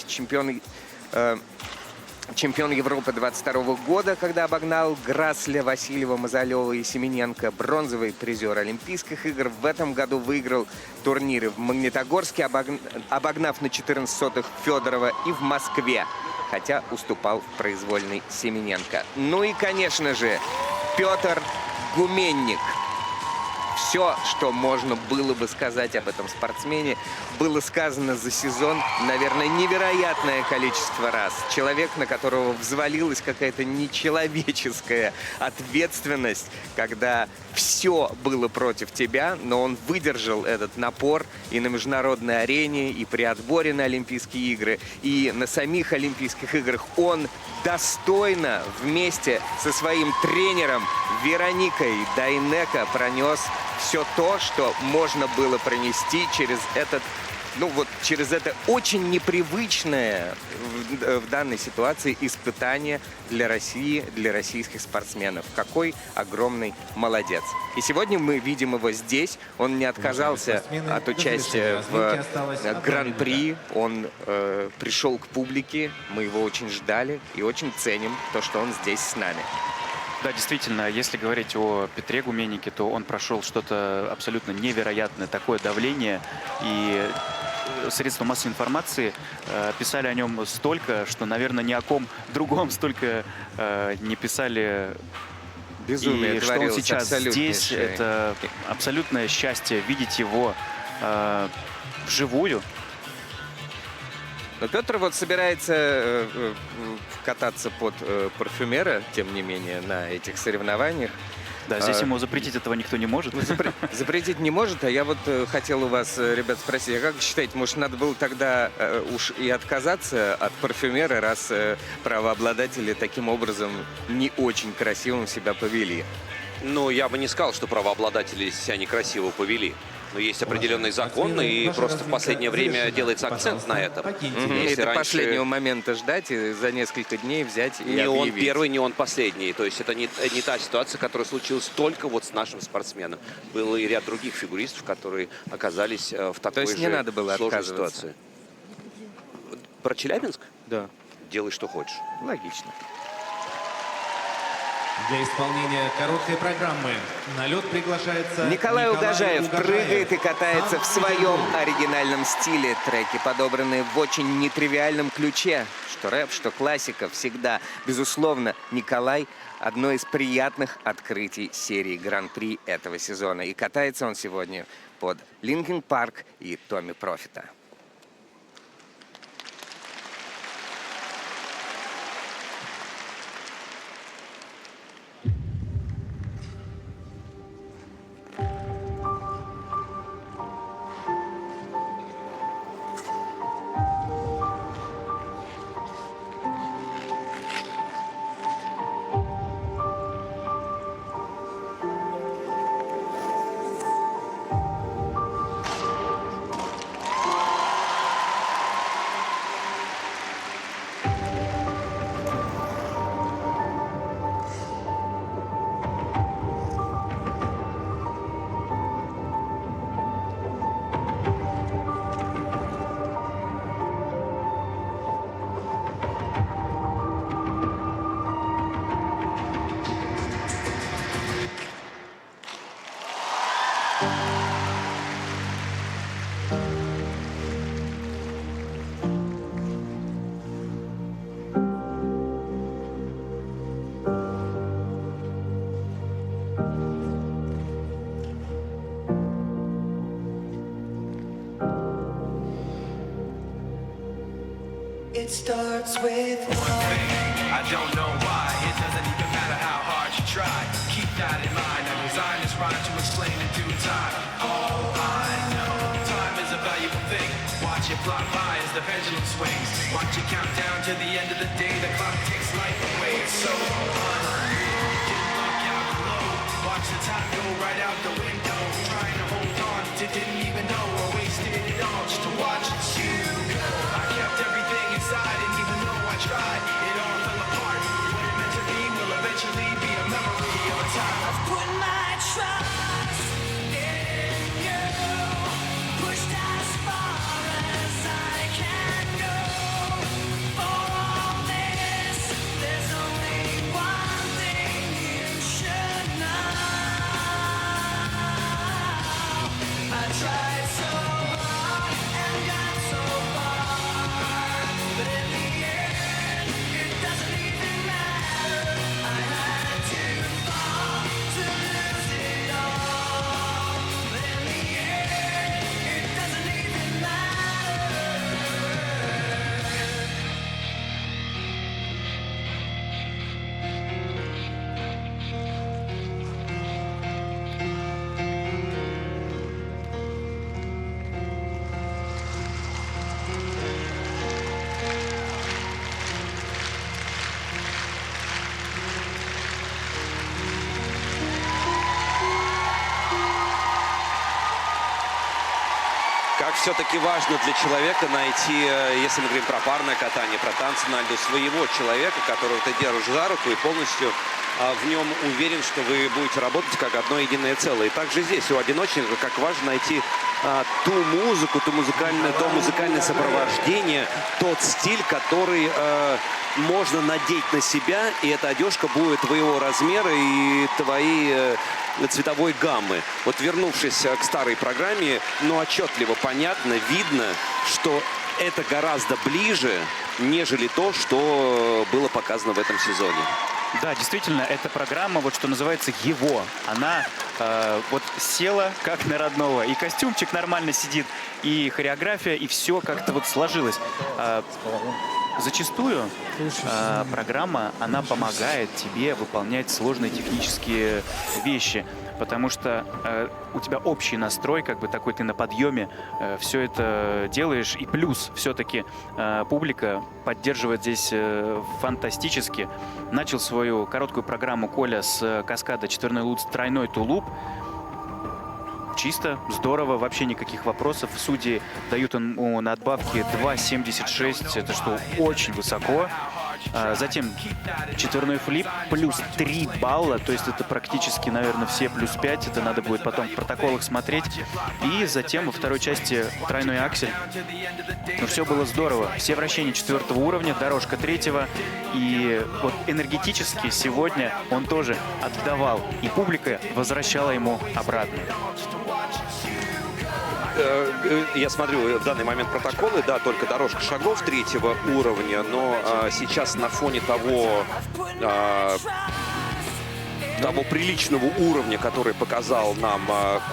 Чемпион Европы 22-го года, когда обогнал Грасля, Васильева, Мазалева и Семененко. Бронзовый призер Олимпийских игр. В этом году выиграл турниры в Магнитогорске, обогнав на 14 сотых Федорова, и в Москве, хотя уступал в произвольной Семененко. Ну и, конечно же, Петр Гуменник. Все, что можно было бы сказать об этом спортсмене, было сказано за сезон, наверное, невероятное количество раз. Человек, на которого взвалилась какая-то нечеловеческая ответственность, когда все было против тебя, но он выдержал этот напор и на международной арене, и при отборе на Олимпийские игры, и на самих Олимпийских играх. Он достойно вместе со своим тренером Вероникой Дайнеко пронес все то, что можно было пронести через через это очень непривычное в данной ситуации испытание для России, для российских спортсменов. Какой огромный молодец. И сегодня мы видим его здесь. Он не отказался от участия в Гран-при. Он пришел к публике. Мы его очень ждали и очень ценим то, что он здесь с нами. Да, действительно, если говорить о Петре Гуменнике, то он прошел что-то абсолютно невероятное, такое давление. И средства массовой информации писали о нем столько, что, наверное, ни о ком другом столько не писали. Безумие и что он сейчас здесь, это абсолютное счастье видеть его вживую. Но Петр вот собирается кататься под парфюмера, тем не менее, на этих соревнованиях. Да, здесь ему запретить этого никто не может. Запретить не может, а я вот хотел у вас, ребят, спросить, а как вы считаете, может, надо было тогда уж и отказаться от парфюмера, раз правообладатели таким образом не очень красивым себя повели? Ну, я бы не сказал, что правообладатели себя некрасиво повели. Но есть определенный закон, и просто в последнее время делается акцент на этом. И Если до раньше последнего момента ждать и за несколько дней взять и не он объявить. первый, не он последний. То есть это не та ситуация, которая случилась только вот с нашим спортсменом. Был и ряд других фигуристов, которые оказались в такой есть не надо было сложной отказываться? ситуации. Про Челябинск? Да, Делай, что хочешь. логично. Для исполнения короткой программы на лед приглашается Николай Угожаев прыгает и катается в своем Сам-Идол. оригинальном стиле. Треки подобраны в очень нетривиальном ключе. Что рэп, что классика всегда. Безусловно, Николай – одно из приятных открытий серии Гран-при этого сезона. И катается он сегодня под Линкин Парк и Томми Профита. It starts with one. I don't know why. It doesn't even matter how hard you try. Keep that in mind. I designed this rhyme to explain in due time. All I know, time is a valuable thing. Watch it fly by as the pendulum swings. Watch it count down to the end of the day. The clock takes life away. It's so unreal. Didn't look out below. Watch the time go right out the window. Trying to hold on to didn't even know or wasted it all just to watch you go. I kept everything inside, and even though I tried, it all fell apart. What it meant to me will eventually be a memory of a time I've put my trust in you, pushed as far as I can go. For all this, there's only one thing you should know. I tried so hard and got so far, but in the end, it doesn't even matter. I had to fall to lose it all, but in the end, it doesn't even matter. Как все-таки важно для человека найти, если мы говорим про парное катание, про танцы на льду, своего человека, которого ты держишь за руку и полностью в нем уверен, что вы будете работать как одно единое целое. И также здесь у одиночника как важно найти ту музыку, то музыкальное сопровождение, тот стиль, который можно надеть на себя, и эта одежка будет твоего размера и твоей цветовой гаммы. Вот вернувшись к старой программе, но отчетливо понятно, видно, что это гораздо ближе, нежели то, что было показано в этом сезоне. Да, действительно, эта программа, вот что называется, его. Она вот села как на родного. И костюмчик нормально сидит, и хореография, и все как-то вот сложилось. Зачастую программа, она помогает тебе выполнять сложные технические вещи, потому что у тебя общий настрой, как бы такой, ты на подъеме все это делаешь, и плюс все-таки публика поддерживает здесь фантастически. Начал свою короткую программу Коля с каскада «Четверной луц, тройной тулуп». Чисто, здорово, вообще никаких вопросов. Судьи дают ему надбавки 2,76, это что, очень высоко. Затем четверной флип плюс 3 балла, то есть это практически, наверное, все плюс 5. Это надо будет потом в протоколах смотреть. И затем во второй части тройной аксель. Ну, все было здорово. Все вращения 4-го уровня, дорожка 3-го. И вот энергетически сегодня он тоже отдавал. И публика возвращала ему обратно. Я смотрю в данный момент протоколы, да, только дорожка шагов 3-го уровня, но сейчас на фоне того приличного уровня, который показал нам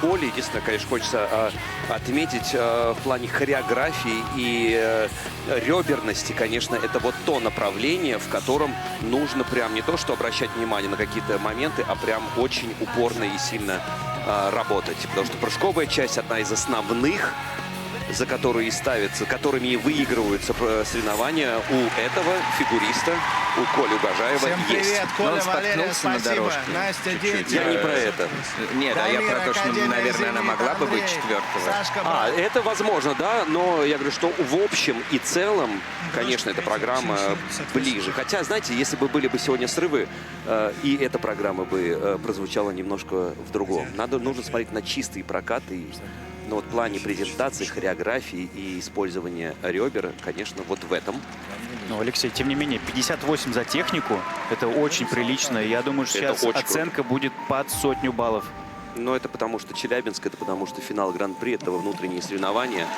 Коля, единственное, конечно, хочется отметить в плане хореографии и реберности, конечно, это вот то направление, в котором нужно прям не то, что обращать внимание на какие-то моменты, а прям очень упорно и сильно работать. Потому что прыжковая часть одна из основных, за которые и ставятся, которыми и выигрываются соревнования у этого фигуриста, у Коли Угожаева. Всем привет, Но Коля, он Валерия, споткнулся на спасибо. дорожке. Настя, дети. Я не про это. Нет, а я про то, что, наверное, она могла бы быть 4-го. Сашка, Это возможно, да, но я говорю, что в общем и целом, конечно, эта программа ближе. Хотя, знаете, если бы были бы сегодня срывы, и эта программа бы прозвучала немножко в другом. Нужно смотреть на чистые прокаты. Но вот в плане презентации, хореографии и использования ребер, конечно, вот в этом. Ну, Алексей, тем не менее, 58 за технику, это очень прилично. Я думаю, что Это сейчас очень оценка будет под 100 баллов. Но это потому, что Челябинск, это потому, что финал Гран-при, это внутренние соревнования.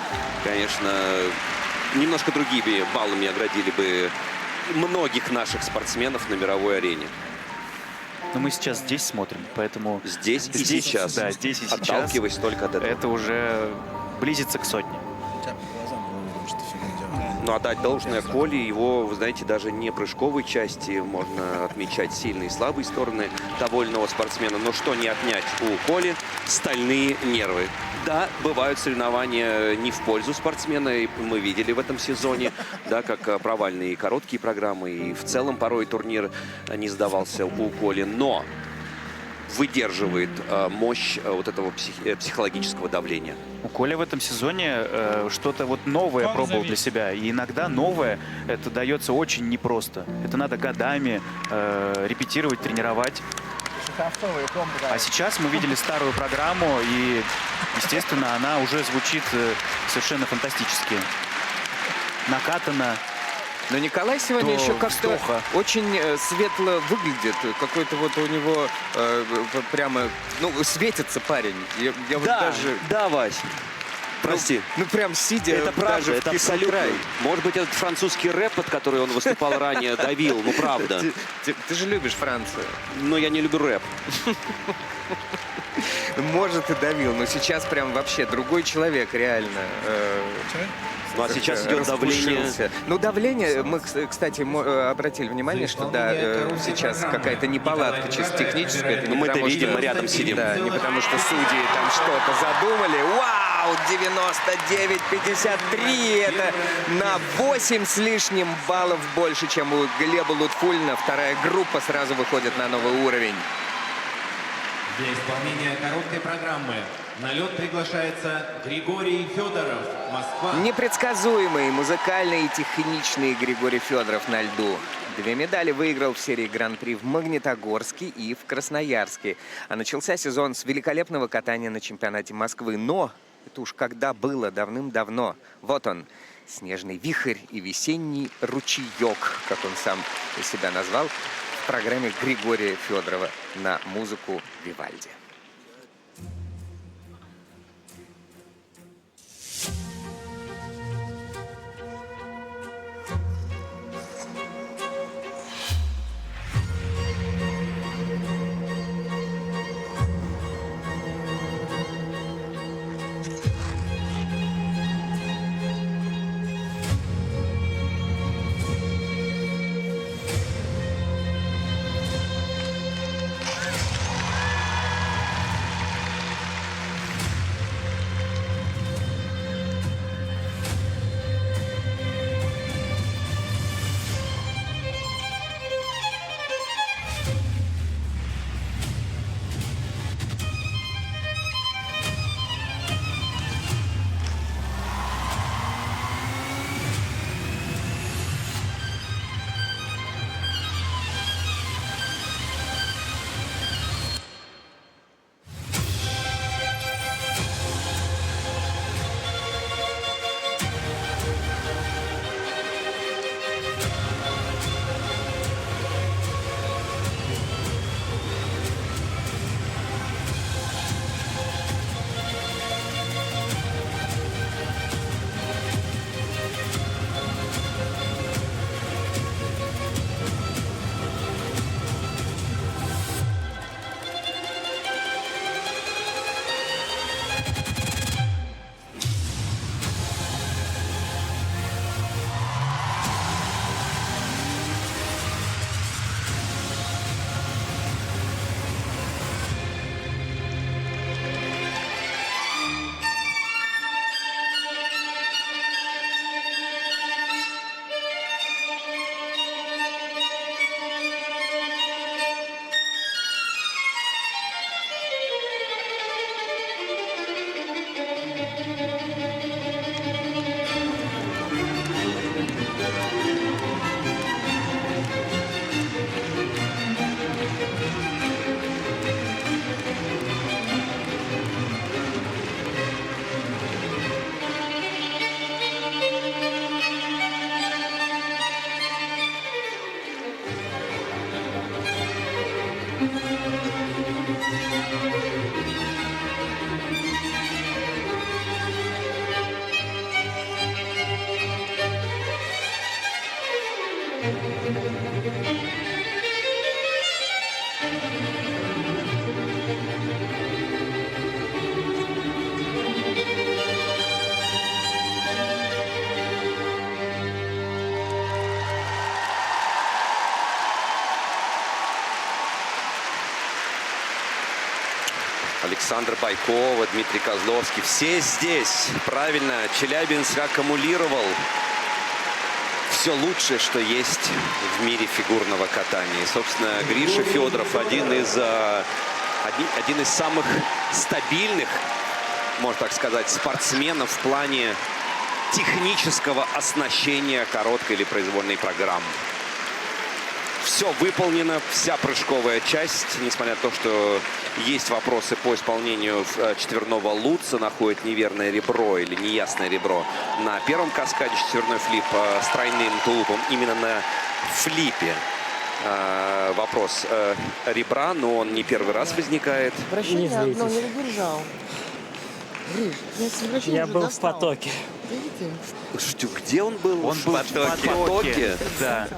Конечно, немножко другими баллами оградили бы многих наших спортсменов на мировой арене. Но мы сейчас здесь смотрим, поэтому... Здесь и сейчас. Да, здесь и сейчас. Отталкиваясь только от этого. Это уже близится к 100. Ну, отдать должное Коле, его, вы знаете, даже не прыжковой части можно отмечать сильные и слабые стороны довольного спортсмена. Но что не отнять у Коли? Стальные нервы. Да, бывают соревнования не в пользу спортсмена, и мы видели в этом сезоне, да, как провальные короткие программы, и в целом порой турнир не сдавался у Коли, но выдерживает мощь вот этого психологического давления. У Коля в этом сезоне что-то вот новое пробовал для себя. И иногда новое это дается очень непросто. Это надо годами репетировать, тренировать. А сейчас мы видели старую программу, и, естественно, она уже звучит совершенно фантастически. Накатана. Но Николай сегодня еще как-то вздоха. очень светло выглядит. Какой-то вот у него прямо, ну, светится парень. Я вот даже... да, Вась. Прости. Ну, прям сидя Это правда, даже это в абсолютно. край. Может быть, этот французский рэп, под который он выступал ранее, давил, ну правда. Ты же любишь Францию. Но я не люблю рэп. Может, и давил, но сейчас прям вообще другой человек, реально. Ну а сейчас идет давление. Распушился. Ну, давление, мы, кстати, обратили внимание, что да, сейчас какая-то неполадка чисто техническая. Это Ну, не мы это потому, видим, что- мы рядом сидим. Да, не потому что судьи там что-то задумали. Вау, 99-53. Это на 8 с лишним баллов больше, чем у Глеба Лутфуллина. Вторая группа сразу выходит на новый уровень. Для исполнения короткой программы на лед приглашается Григорий Федоров, Москва. Непредсказуемый, музыкальный и техничный Григорий Федоров на льду. 2 медали выиграл в серии Гран-при в Магнитогорске и в Красноярске. А начался сезон с великолепного катания на чемпионате Москвы. Но это уж когда было, давным-давно. Вот он, снежный вихрь и весенний ручеек, как он сам себя назвал, в программе Григория Федорова на музыку Вивальди. Александр Байкова, Дмитрий Козловский. Все здесь. Правильно, Челябинск аккумулировал все лучшее, что есть в мире фигурного катания. И, собственно, Гриша Федоров один из самых стабильных, можно так сказать, спортсменов в плане технического оснащения короткой или произвольной программы. Все выполнено, вся прыжковая часть, несмотря на то, что есть вопросы по исполнению четверного лутца, находит неверное ребро или неясное ребро на первом каскаде, четверной флип с тройным тулупом. Именно на флипе вопрос ребра, но он не первый раз возникает. Вращение одно не додержал. Я был в потоке. Что, где он был? Он был в потоке? Да.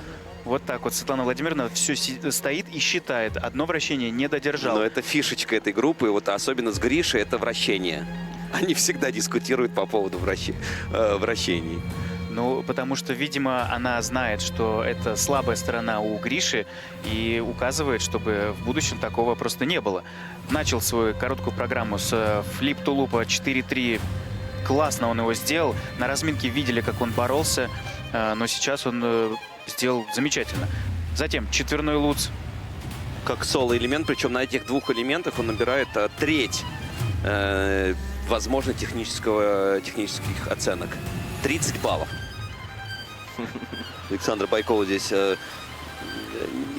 Вот так вот Светлана Владимировна все стоит и считает. Одно вращение не додержал. Но это фишечка этой группы, вот особенно с Гришей, это вращение. Они всегда дискутируют по поводу вращений. Ну, потому что, видимо, она знает, что это слабая сторона у Гриши и указывает, чтобы в будущем такого просто не было. Начал свою короткую программу с флип-тулупа 4-3. Классно он его сделал. На разминке видели, как он боролся, но сейчас он сделал замечательно. Затем четверной лутц. Как соло-элемент, причем на этих двух элементах он набирает треть, возможно, технических оценок. 30 баллов. Александр Байков здесь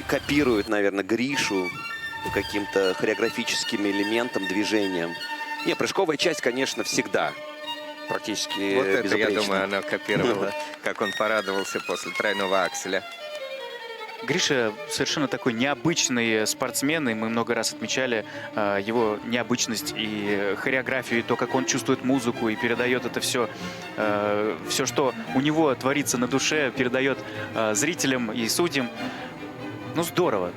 копирует, наверное, Гришу по каким-то хореографическим элементам, движениям. Не, прыжковая часть, конечно, всегда практически вот это, безупречна. я думаю, она копировала, как он порадовался после тройного акселя. Гриша совершенно такой необычный спортсмен, и мы много раз отмечали его необычность и хореографию, и то, как он чувствует музыку и передает это все, все, что у него творится на душе, передает зрителям и судьям. Ну, здорово.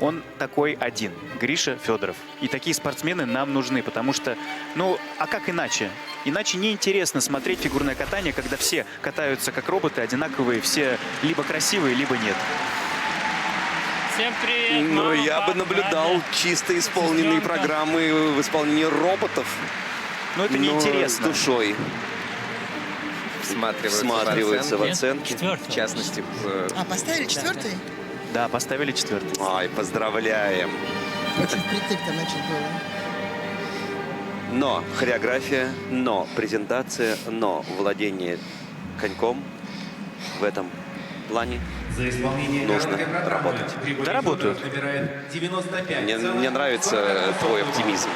Он такой один, Гриша Федоров. И такие спортсмены нам нужны, потому что, ну, а как иначе? Иначе неинтересно смотреть фигурное катание, когда все катаются как роботы, одинаковые, все либо красивые, либо нет. Всем привет, Но мама, я бы папа, наблюдал Аня. чисто исполненные Сестренка. программы в исполнении роботов. Но это но неинтересно. с душой. Всматриваются в оценки. Четвертый. В частности, А, поставили четвертый? Да, поставили четвертый. Ай, поздравляем. Очень впритык там, значит, было. Но хореография, но презентация, но владение коньком в этом плане За исполнение нужно короткой программы работать. Григорий Доработают. Федоров набирает 95. Мне нравится твой оптимизм.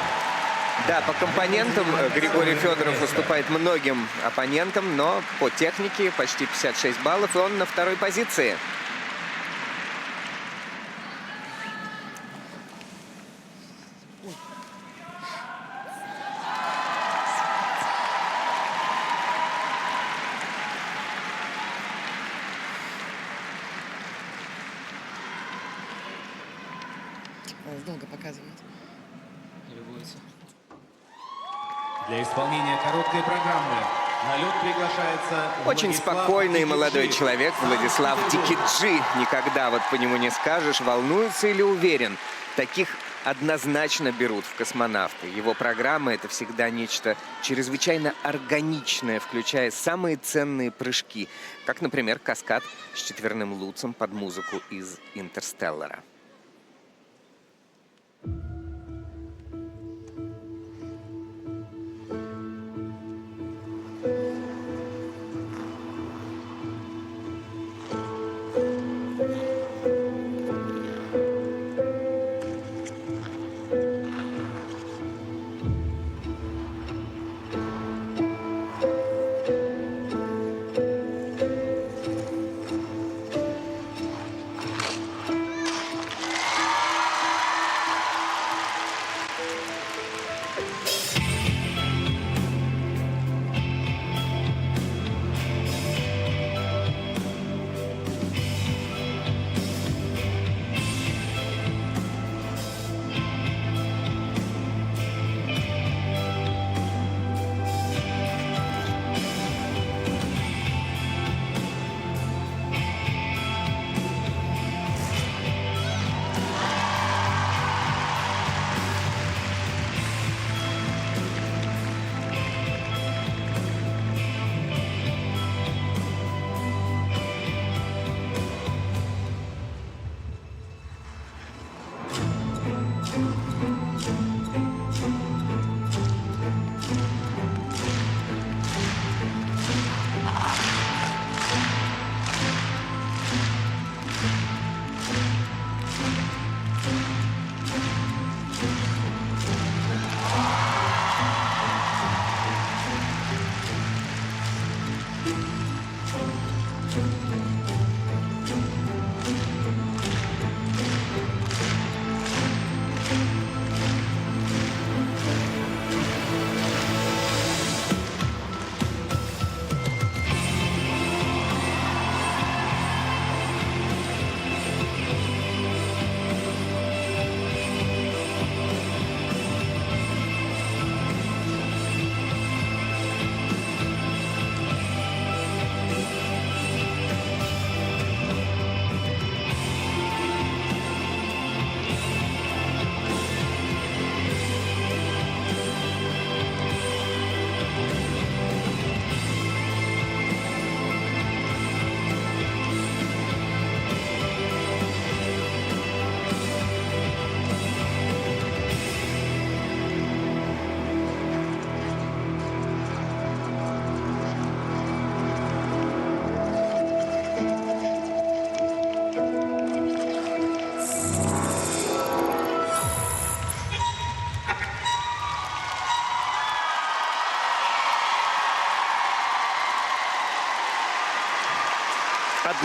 да, по компонентам Григорий Федоров уступает многим оппонентам, но по технике почти 56 баллов, и он на второй позиции. Долго показывают. Для исполнения короткой программы на лед приглашается Очень Владислав спокойный Дикиджи. молодой человек Владислав Дикиджи. Никогда вот по нему не скажешь, волнуется или уверен. Таких однозначно берут в космонавты. Его программа — это всегда нечто чрезвычайно органичное, включая самые ценные прыжки, как, например, каскад с четверным лутцем под музыку из «Интерстеллара».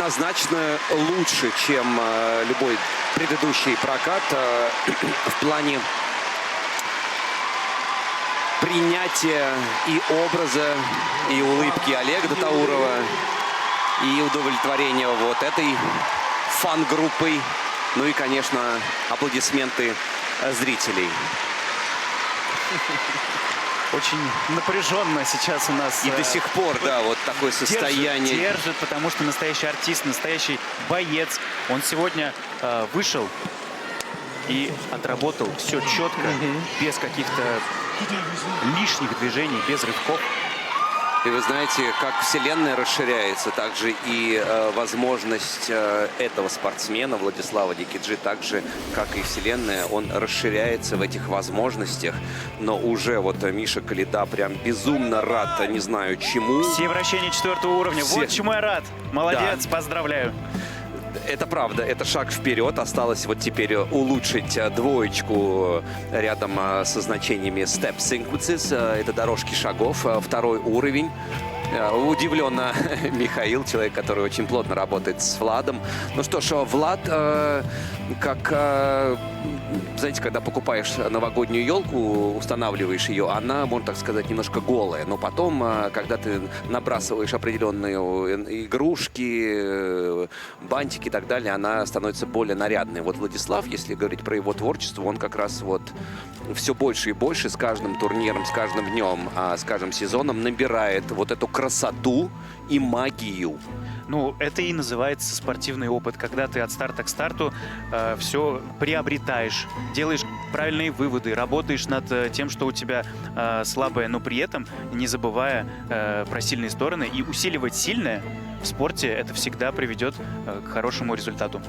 однозначно лучше, чем любой предыдущий прокат в плане принятия и образа, и улыбки Олега Датаурова, и удовлетворения вот этой фан-группой. Ну и, конечно, аплодисменты зрителей. Очень напряженно сейчас у нас. И до сих пор, да, вот такое состояние. Держит, потому что настоящий артист, настоящий боец. Он сегодня вышел и отработал все четко, без каких-то лишних движений, без рывков. И вы знаете, как вселенная расширяется, также и возможность этого спортсмена Владислава Дикиджи, так же, как и вселенная, он расширяется в этих возможностях. Но уже вот Миша Коляда прям безумно рад, не знаю чему. Все вращения 4-го уровня. Вот чему я рад. Молодец, да. Поздравляю. Это правда, это шаг вперед. Осталось вот теперь улучшить двоечку рядом со значениями Step Sequences. Это дорожки шагов, 2-й уровень. Удивленно Михаил, человек, который очень плотно работает с Владом. Ну что ж, Влад, как, знаете, когда покупаешь новогоднюю елку, устанавливаешь ее, она, можно так сказать, немножко голая. Но потом, когда ты набрасываешь определенные игрушки, бантики и так далее, она становится более нарядной. Вот Владислав, если говорить про его творчество, он как раз вот все больше и больше с каждым турниром, с каждым днем, с каждым сезоном набирает вот эту красоту и магию. Ну, это и называется спортивный опыт, когда ты от старта к старту все приобретаешь, делаешь правильные выводы, работаешь над тем, что у тебя слабое, но при этом не забывая про сильные стороны. И усиливать сильное в спорте это всегда приведет к хорошему результату.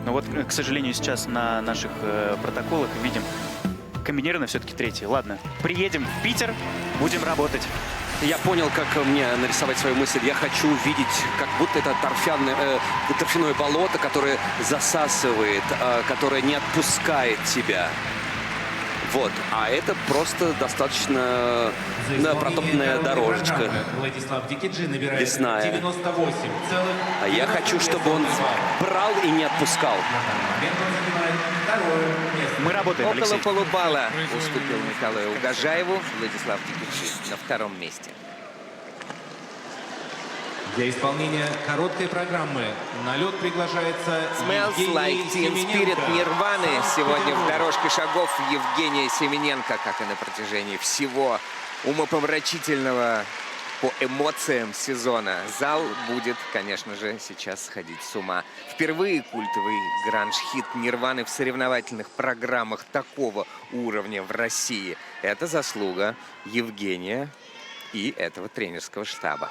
Но вот, к сожалению, сейчас на наших протоколах видим комбинированно все-таки 3-й. Ладно, приедем в Питер, будем работать. Я понял, как мне нарисовать свою мысль. Я хочу увидеть, как будто это торфяное болото, которое засасывает, которое не отпускает тебя. Вот. А это просто достаточно протоптанная дорожечка. Владислав Дикиджи набирает лесная. 98. А я хочу, чтобы он брал и не отпускал. Мы работаем, Около Алексей. полубалла уступил Николаю Угожаеву. Владислав Дикиджи на 2-м месте. Для исполнения короткой программы на лед приглашается Smells Like Teen Spirit Нирваны. Сегодня в дорожке шагов Евгения Семененко, как и на протяжении всего умопомрачительного по эмоциям сезона. Зал будет, конечно же, сейчас сходить с ума. Впервые культовый гранж-хит Нирваны в соревновательных программах такого уровня в России. Это заслуга Евгения и этого тренерского штаба.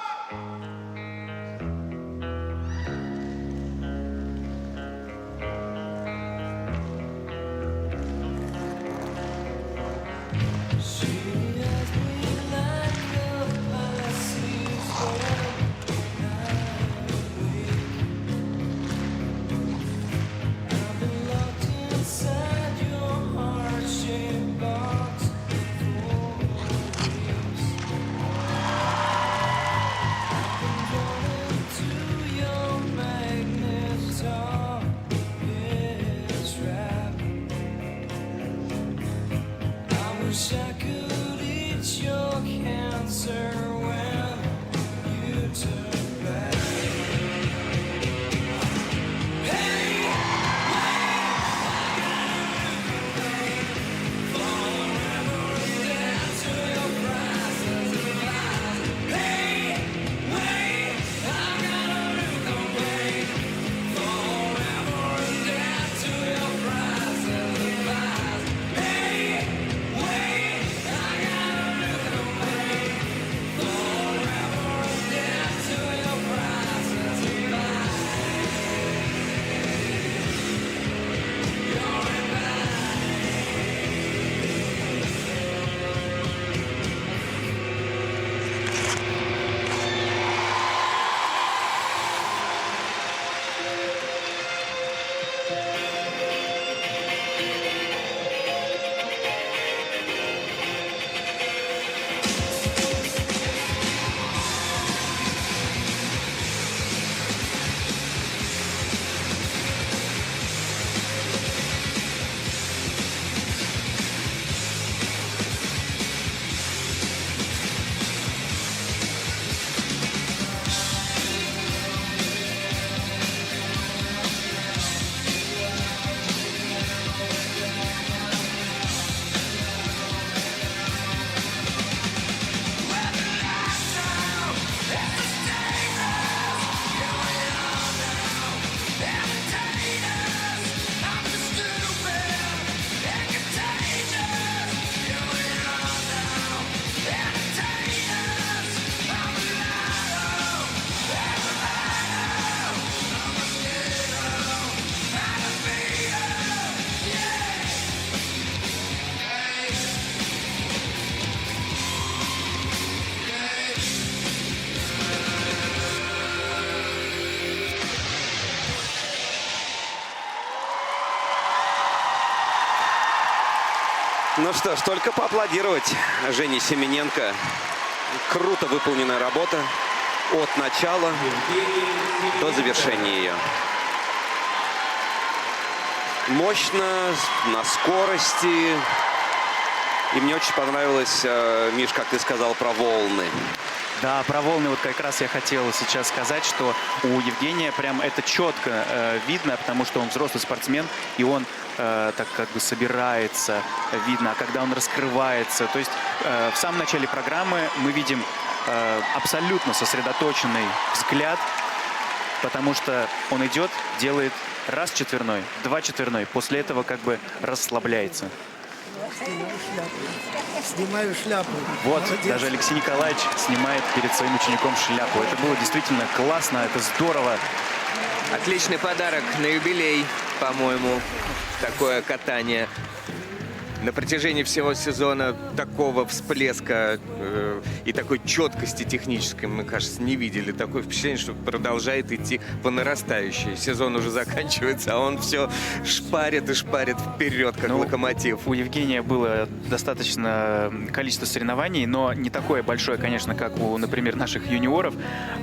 Ну что ж, только поаплодировать Жене Семененко. Круто выполненная работа от начала до завершения ее. Мощно, на скорости. И мне очень понравилось, Миш, как ты сказал, про волны. Да, про волны вот как раз я хотел сейчас сказать, что у Евгения прям это четко видно, потому что он взрослый спортсмен, и он так как бы собирается, видно, а когда он раскрывается. То есть в самом начале программы мы видим абсолютно сосредоточенный взгляд, потому что он идет, делает раз четверной, два четверной, после этого как бы расслабляется. Снимаю шляпу. Вот, Молодец. даже Алексей Николаевич снимает перед своим учеником шляпу. Это было действительно классно, это здорово. Отличный подарок на юбилей, по-моему, такое катание. На протяжении всего сезона такого всплеска и такой четкости технической, мне кажется, не видели. Такое впечатление, что продолжает идти по нарастающей. Сезон уже заканчивается, а он все шпарит и шпарит вперед, как локомотив. У Евгения было достаточно количество соревнований, но не такое большое, конечно, как у, например, наших юниоров.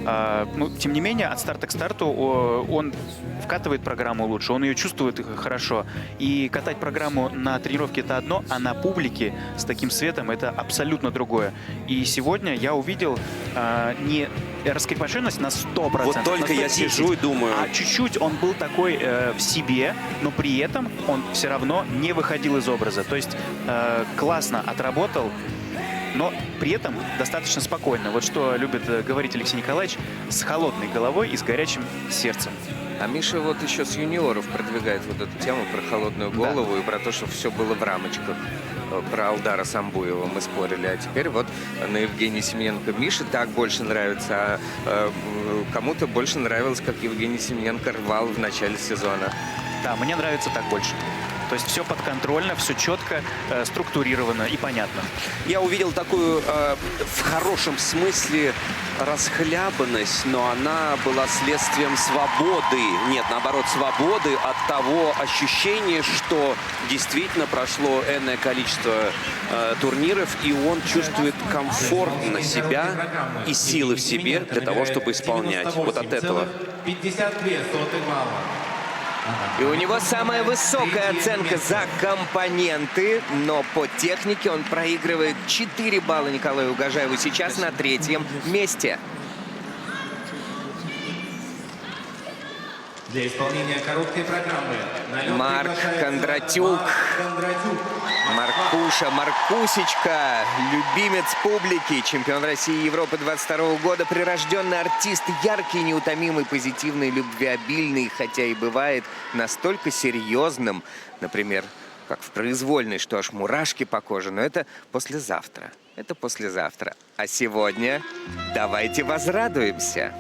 Но, тем не менее, от старта к старту он вкатывает программу лучше, он ее чувствует хорошо. И катать программу на тренировке — это одно, а на публике с таким светом это абсолютно другое. И сегодня я увидел не раскрепощенность на 100%. Вот только я сижу и думаю. А чуть-чуть он был такой в себе, но при этом он все равно не выходил из образа. То есть классно отработал, но при этом достаточно спокойно. Вот что любит говорить Алексей Николаевич: с холодной головой и с горячим сердцем. А Миша вот еще с юниоров продвигает вот эту тему про холодную голову, да, и про то, что все было в рамочках. Про Алдара Самбуева мы спорили, а теперь вот на Евгении Семененко. Мише так больше нравится, а кому-то больше нравилось, как Евгений Семененко рвал в начале сезона. Да, мне нравится так больше. То есть все подконтрольно, все четко, структурировано и понятно. Я увидел такую, в хорошем смысле, расхлябанность, но она была следствием свободы. Нет, наоборот, свободы от того ощущения, что действительно прошло энное количество турниров, и он чувствует комфортно себя и силы в себе для того, чтобы исполнять. Вот от этого. 52 балла. И у него самая высокая оценка за компоненты, но по технике он проигрывает 4 балла Николаю Угожаеву. Сейчас на 3-м месте. Для исполнения короткой программы Марк Кондратюк. Маркуша, Маркусечка, любимец публики, чемпион России и Европы 22 года, прирожденный артист, яркий, неутомимый, позитивный, любвеобильный, хотя и бывает настолько серьезным, например, как в произвольной, что аж мурашки по коже, но это послезавтра. Это послезавтра. А сегодня давайте возрадуемся.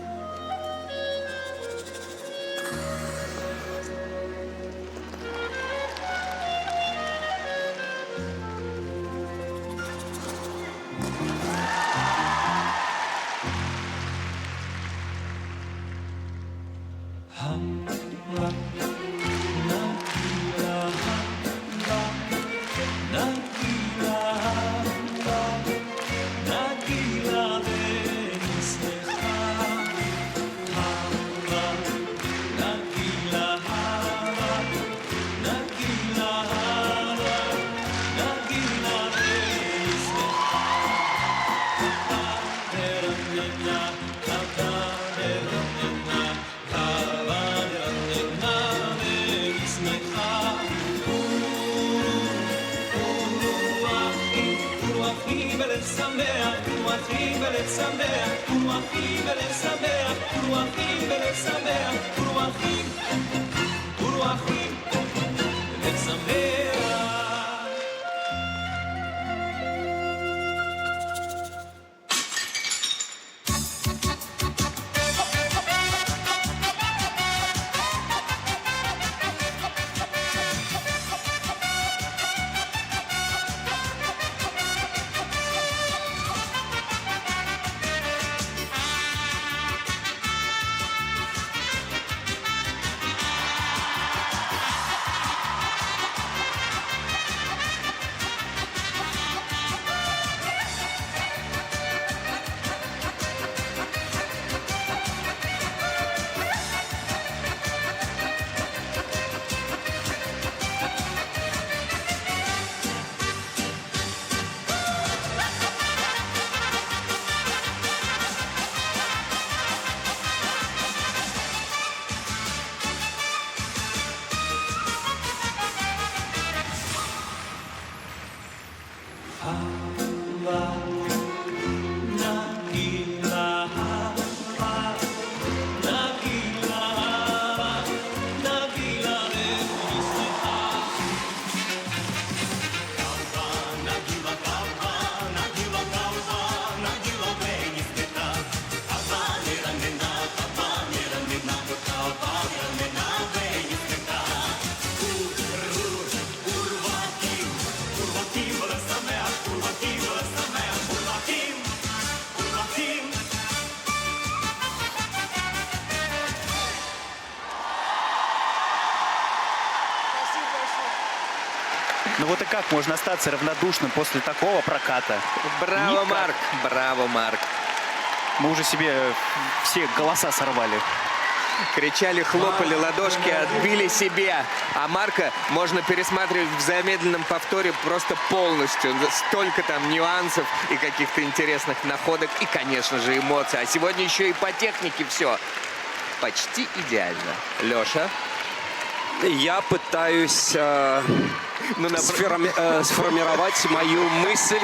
Ну вот и как можно остаться равнодушным после такого проката? Браво, Никак. Марк! Браво, Марк! Мы уже себе все голоса сорвали. Кричали, хлопали, ладошки отбили себе. А Марка можно пересматривать в замедленном повторе просто полностью. Столько там нюансов и каких-то интересных находок. И, конечно же, эмоций. А сегодня еще и по технике все почти идеально. Леша? Я пытаюсь сформировать мою мысль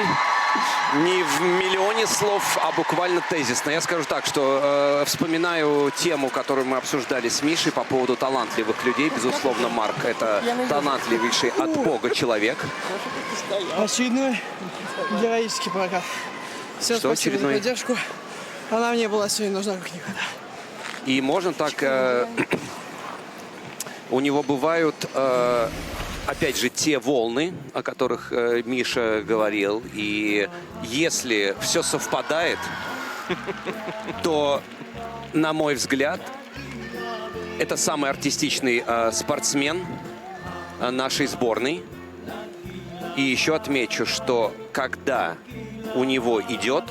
не в миллионе слов, а буквально тезисно. Я скажу так, что вспоминаю тему, которую мы обсуждали с Мишей по поводу талантливых людей. Безусловно, Марк — это талантливейший от Бога человек. Очередной героический прокат. Все, Что спасибо очередной? за поддержку. Она мне была сегодня нужна как никогда. И можно так... у него бывают... опять же, те волны, о которых Миша говорил. И если все совпадает, то, на мой взгляд, это самый артистичный спортсмен нашей сборной. И еще отмечу, что когда у него идет,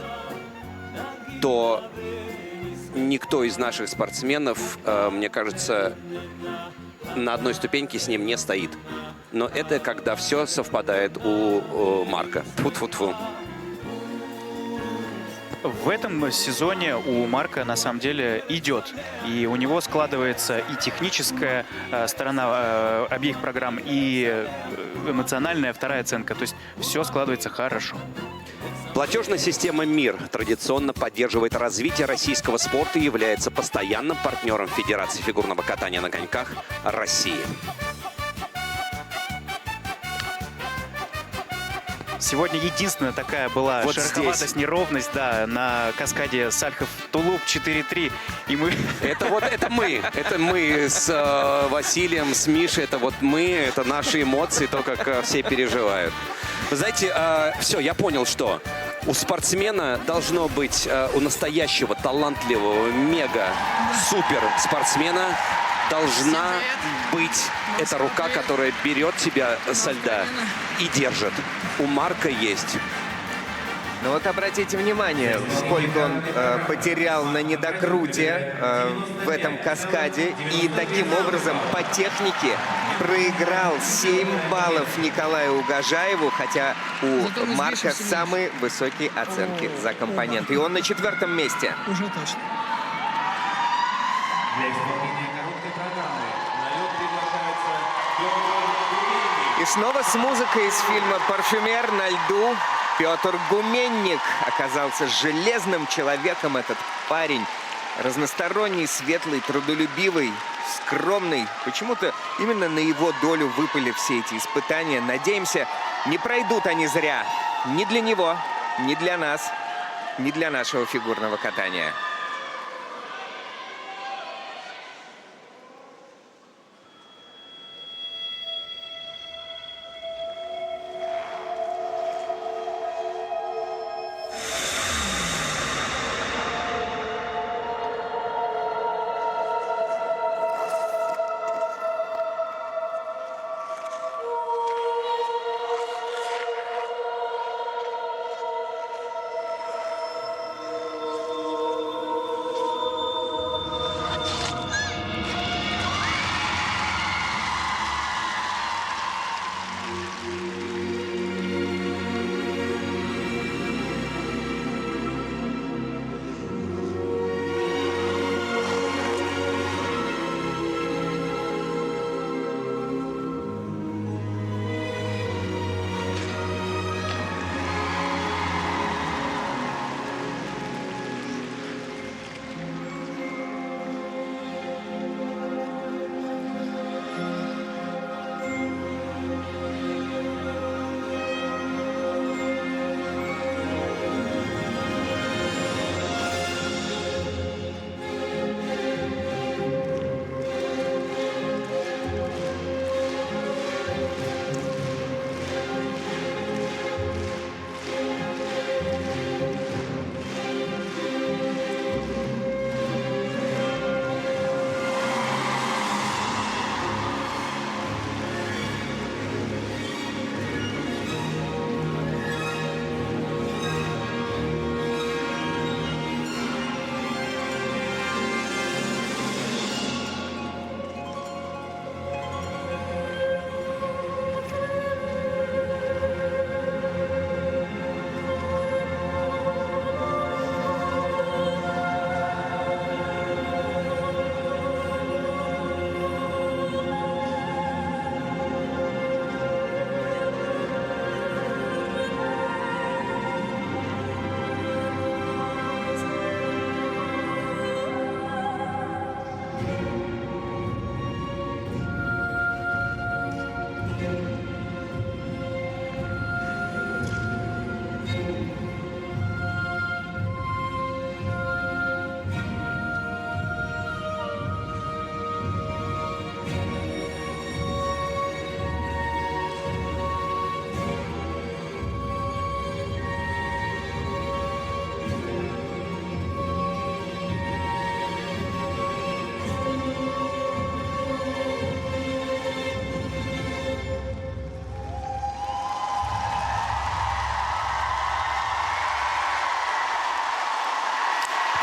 то никто из наших спортсменов, мне кажется, на одной ступеньке с ним не стоит. Но это когда все совпадает у Марка. Тьфу-тьфу-тьфу. В этом сезоне у Марка на самом деле идет. И у него складывается и техническая сторона обеих программ, и эмоциональная вторая оценка. То есть все складывается хорошо. Платежная система «Мир» традиционно поддерживает развитие российского спорта и является постоянным партнером Федерации фигурного катания на коньках России. Сегодня единственная такая была Вот шероховатость, здесь. неровность, да, на каскаде Сальхов-Тулуп 4-3. И мы... Это мы. Это мы с Василием, с Мишей. Это вот мы, это наши эмоции, то, как все переживают. Вы знаете, все, я понял, что у спортсмена должно быть, у настоящего, талантливого, мега-супер спортсмена должна быть эта рука, которая берет тебя со льда и держит. У Марка есть. Ну вот обратите внимание, сколько он потерял на недокруте в этом каскаде. И таким образом по технике проиграл 7 баллов Николаю Угожаеву, хотя у Марка самые высокие оценки за компоненты. И он на 4-м месте. Уже точно. Для исполнения короткой программы на лед приглашается Петр. И снова с музыкой из фильма «Парфюмер» на льду. Петр Гуменник оказался железным человеком, этот парень. Разносторонний, светлый, трудолюбивый, скромный. Почему-то именно на его долю выпали все эти испытания. Надеемся, не пройдут они зря. Ни для него, ни для нас, ни для нашего фигурного катания.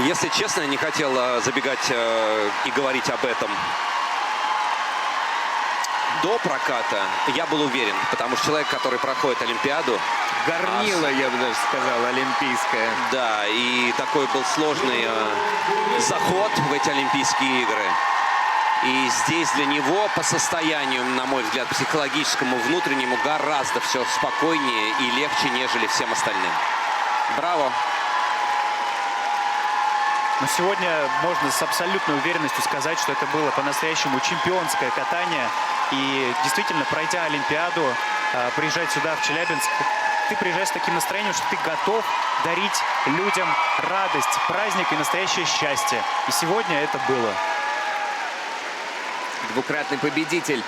Если честно, я не хотел забегать и говорить об этом до проката. Я был уверен, потому что человек, который проходит Олимпиаду... Горнило, я бы даже сказал, олимпийское. Да, и такой был сложный заход в эти Олимпийские игры. И здесь для него по состоянию, на мой взгляд, психологическому, внутреннему гораздо все спокойнее и легче, нежели всем остальным. Браво! Но сегодня можно с абсолютной уверенностью сказать, что это было по-настоящему чемпионское катание. И действительно, пройдя Олимпиаду, приезжать сюда, в Челябинск, ты приезжаешь с таким настроением, что ты готов дарить людям радость, праздник и настоящее счастье. И сегодня это было. Двукратный победитель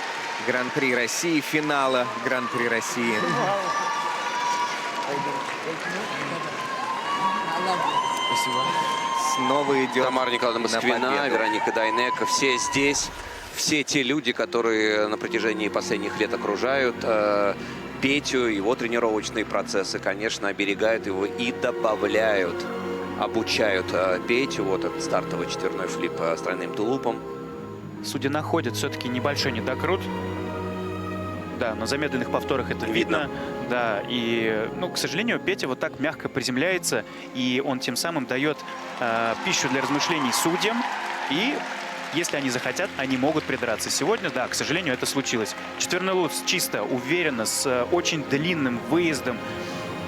Гран-при России, финала Гран-при России. Спасибо. Снова идет Тамара Николаевна Москвина, Вероника Дайнеко. Все здесь, все те люди, которые на протяжении последних лет окружают Петю, его тренировочные процессы, конечно, оберегают его и добавляют, обучают Петю. Вот этот стартовый четверной флип с тройным тулупом. Судья находит все-таки небольшой недокрут. Да, на замедленных повторах это видно. Да, и, ну, к сожалению, Петя вот так мягко приземляется, и он тем самым дает пищу для размышлений судьям. И если они захотят, они могут придраться. Сегодня, да, к сожалению, это случилось. Четверной луц чисто, уверенно, с очень длинным выездом.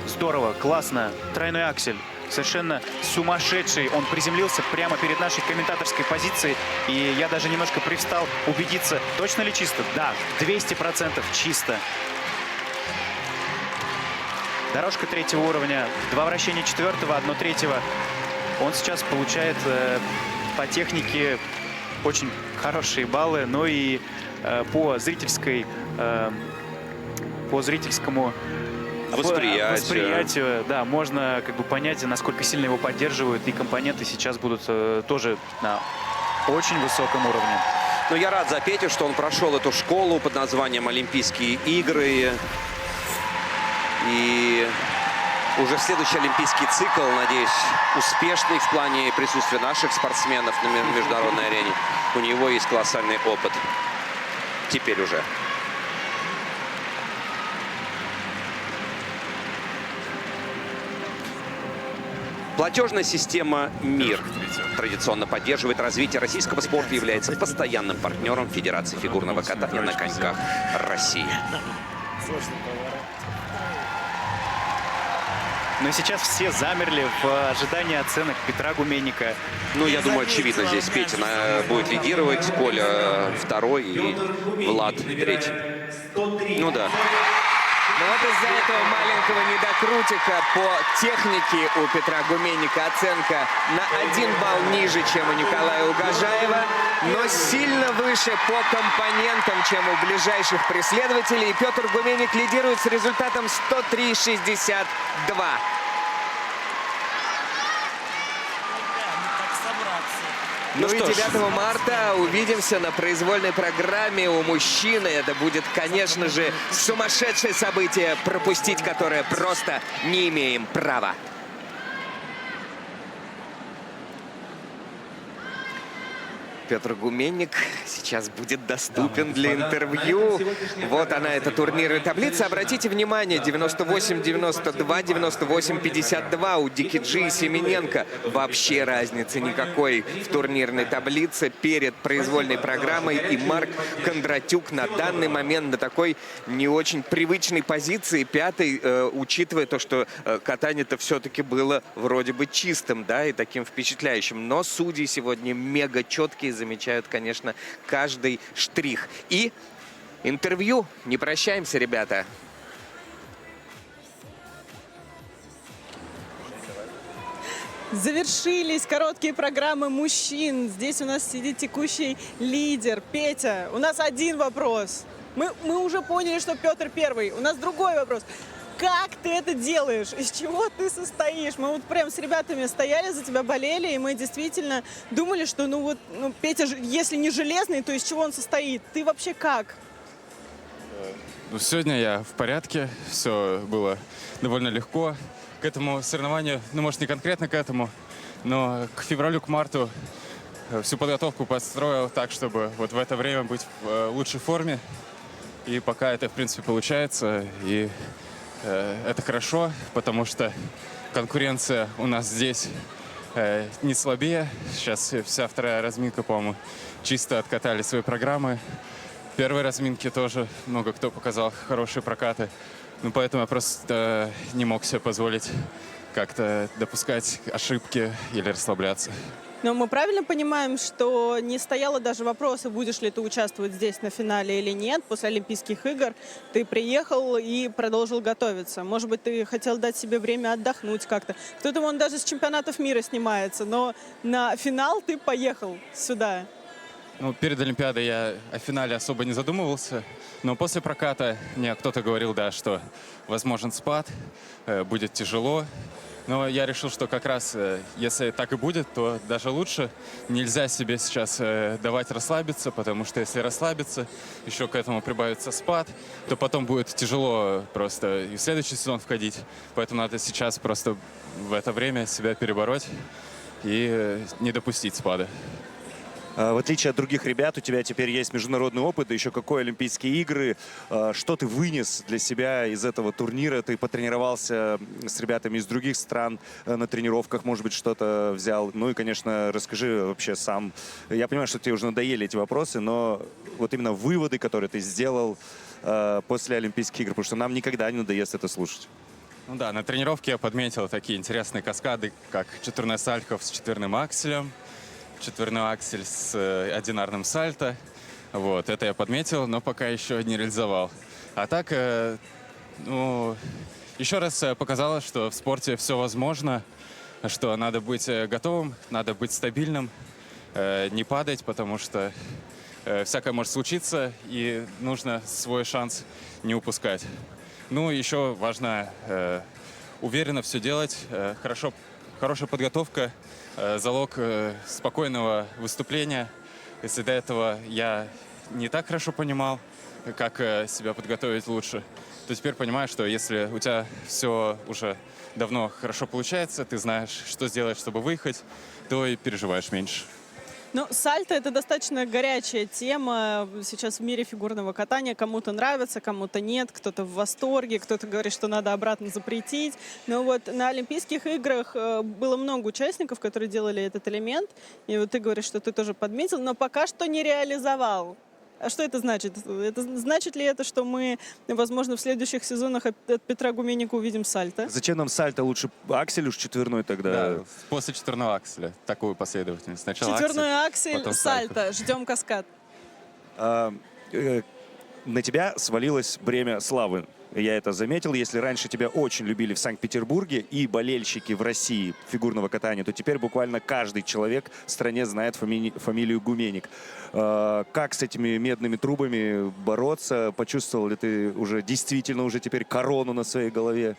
Здорово, классно. Тройной аксель. Совершенно сумасшедший. Он приземлился прямо перед нашей комментаторской позицией. И я даже немножко привстал убедиться, точно ли чисто. Да, 200% чисто. Дорожка третьего уровня. 2 вращения четвертого, 1 третьего. Он сейчас получает по технике очень хорошие баллы. Но и по зрительскому восприятию, да, можно как бы понять, насколько сильно его поддерживают, и компоненты сейчас будут тоже на очень высоком уровне. Но я рад за Петю, что он прошел эту школу под названием Олимпийские игры. И уже следующий олимпийский цикл, надеюсь, успешный в плане присутствия наших спортсменов на международной арене. У него есть колоссальный опыт. Теперь уже. Платежная система «Мир» традиционно поддерживает развитие российского спорта и является постоянным партнером Федерации фигурного катания на коньках России. Но сейчас все замерли в ожидании оценок Петра Гуменника. Ну, я думаю, очевидно, здесь Петя будет лидировать, Коля второй и Влад третий. Ну да. Но вот из-за этого маленького недокрутика по технике у Петра Гуменника оценка на 1 балл ниже, чем у Николая Угожаева, но сильно выше по компонентам, чем у ближайших преследователей. И Петр Гуменник лидирует с результатом 103,62. Ну и 9 марта увидимся на произвольной программе у мужчины. Это будет, конечно же, сумасшедшее событие, пропустить которое просто не имеем права. Петр Гуменник сейчас будет доступен для интервью. Вот она, эта турнирная таблица. Обратите внимание, 98-92, 98-52 у Дикиджи и Семененко. Вообще разницы никакой в турнирной таблице перед произвольной программой. И Марк Кондратюк на данный момент на такой не очень привычной позиции, 5-й, учитывая то, что катание-то все-таки было вроде бы чистым, да, и таким впечатляющим. Но судьи сегодня мега четкие, замечают, конечно, каждый штрих. И интервью. Не прощаемся, ребята. Завершились короткие программы мужчин. Здесь у нас сидит текущий лидер Петя. У нас один вопрос. Мы уже поняли, что Петр первый. У нас другой вопрос. Как ты это делаешь? Из чего ты состоишь? Мы вот прям с ребятами стояли, за тебя болели, и мы действительно думали, что Петя, если не железный, то из чего он состоит? Ты вообще как? Сегодня я в порядке, все было довольно легко к этому соревнованию, ну, может, не конкретно к этому, Но к февралю, к марту всю подготовку построил так, чтобы вот в это время быть в лучшей форме. И пока это, в принципе, получается. И это хорошо, потому что конкуренция у нас здесь не слабее. Сейчас вся вторая разминка, по-моему, чисто откатали свои программы. Первой разминки тоже много кто показал хорошие прокаты. Ну, поэтому я просто не мог себе позволить как-то допускать ошибки или расслабляться. Но мы правильно понимаем, что не стояло даже вопроса, будешь ли ты участвовать здесь на финале или нет. После Олимпийских игр ты приехал и продолжил готовиться. Может быть, ты хотел дать себе время отдохнуть как-то. Кто-то, вон, даже с чемпионатов мира снимается, но на финал ты поехал сюда. Ну, перед Олимпиадой я о финале особо не задумывался, но после проката мне кто-то говорил, да, что возможен спад, будет тяжело. Но я решил, что как раз, если так и будет, то даже лучше. Нельзя себе сейчас давать расслабиться, потому что если расслабиться, еще к этому прибавится спад, то потом будет тяжело просто и в следующий сезон входить. Поэтому надо сейчас просто в это время себя перебороть и не допустить спада. В отличие от других ребят, у тебя теперь есть международный опыт, да еще какой Олимпийские игры. Что ты вынес для себя из этого турнира? Ты потренировался с ребятами из других стран на тренировках, может быть, что-то взял. Ну и, конечно, расскажи вообще сам. Я понимаю, что тебе уже надоели эти вопросы, но вот именно выводы, которые ты сделал после Олимпийских игр, потому что нам никогда не надоест это слушать. Ну да, на тренировке я подметил такие интересные каскады, как четверной сальхов с четверным акселем, четверной аксель с одинарным сальто. Вот, это я подметил, но пока еще не реализовал. А так, ну, еще раз показалось, что в спорте все возможно, что надо быть готовым, надо быть стабильным, не падать, потому что всякое может случиться, и нужно свой шанс не упускать. Ну, еще важно уверенно все делать, хорошая подготовка, залог спокойного выступления. Если до этого я не так хорошо понимал, как себя подготовить лучше, то теперь понимаю, что если у тебя все уже давно хорошо получается, ты знаешь, что сделать, чтобы выехать, то и переживаешь меньше. Ну, сальто — это достаточно горячая тема сейчас в мире фигурного катания. Кому-то нравится, кому-то нет, кто-то в восторге, кто-то говорит, что надо обратно запретить. Но вот на Олимпийских играх было много участников, которые делали этот элемент. И вот ты говоришь, что ты тоже подметил, но пока что не реализовал. А что это значит? Значит ли это, что мы, возможно, в следующих сезонах от Петра Гуменника увидим сальто? Зачем нам сальто? Лучше аксель уж четверной тогда? Да, после четверного акселя. Такую последовательность. Сначала четверной аксель, потом сальто. Ждем каскад. На тебя свалилось бремя славы. Я это заметил. Если раньше тебя очень любили в Санкт-Петербурге и болельщики в России фигурного катания, то теперь буквально каждый человек в стране знает фамилию Гуменник. Как с этими медными трубами бороться? Почувствовал ли ты уже действительно уже теперь корону на своей голове?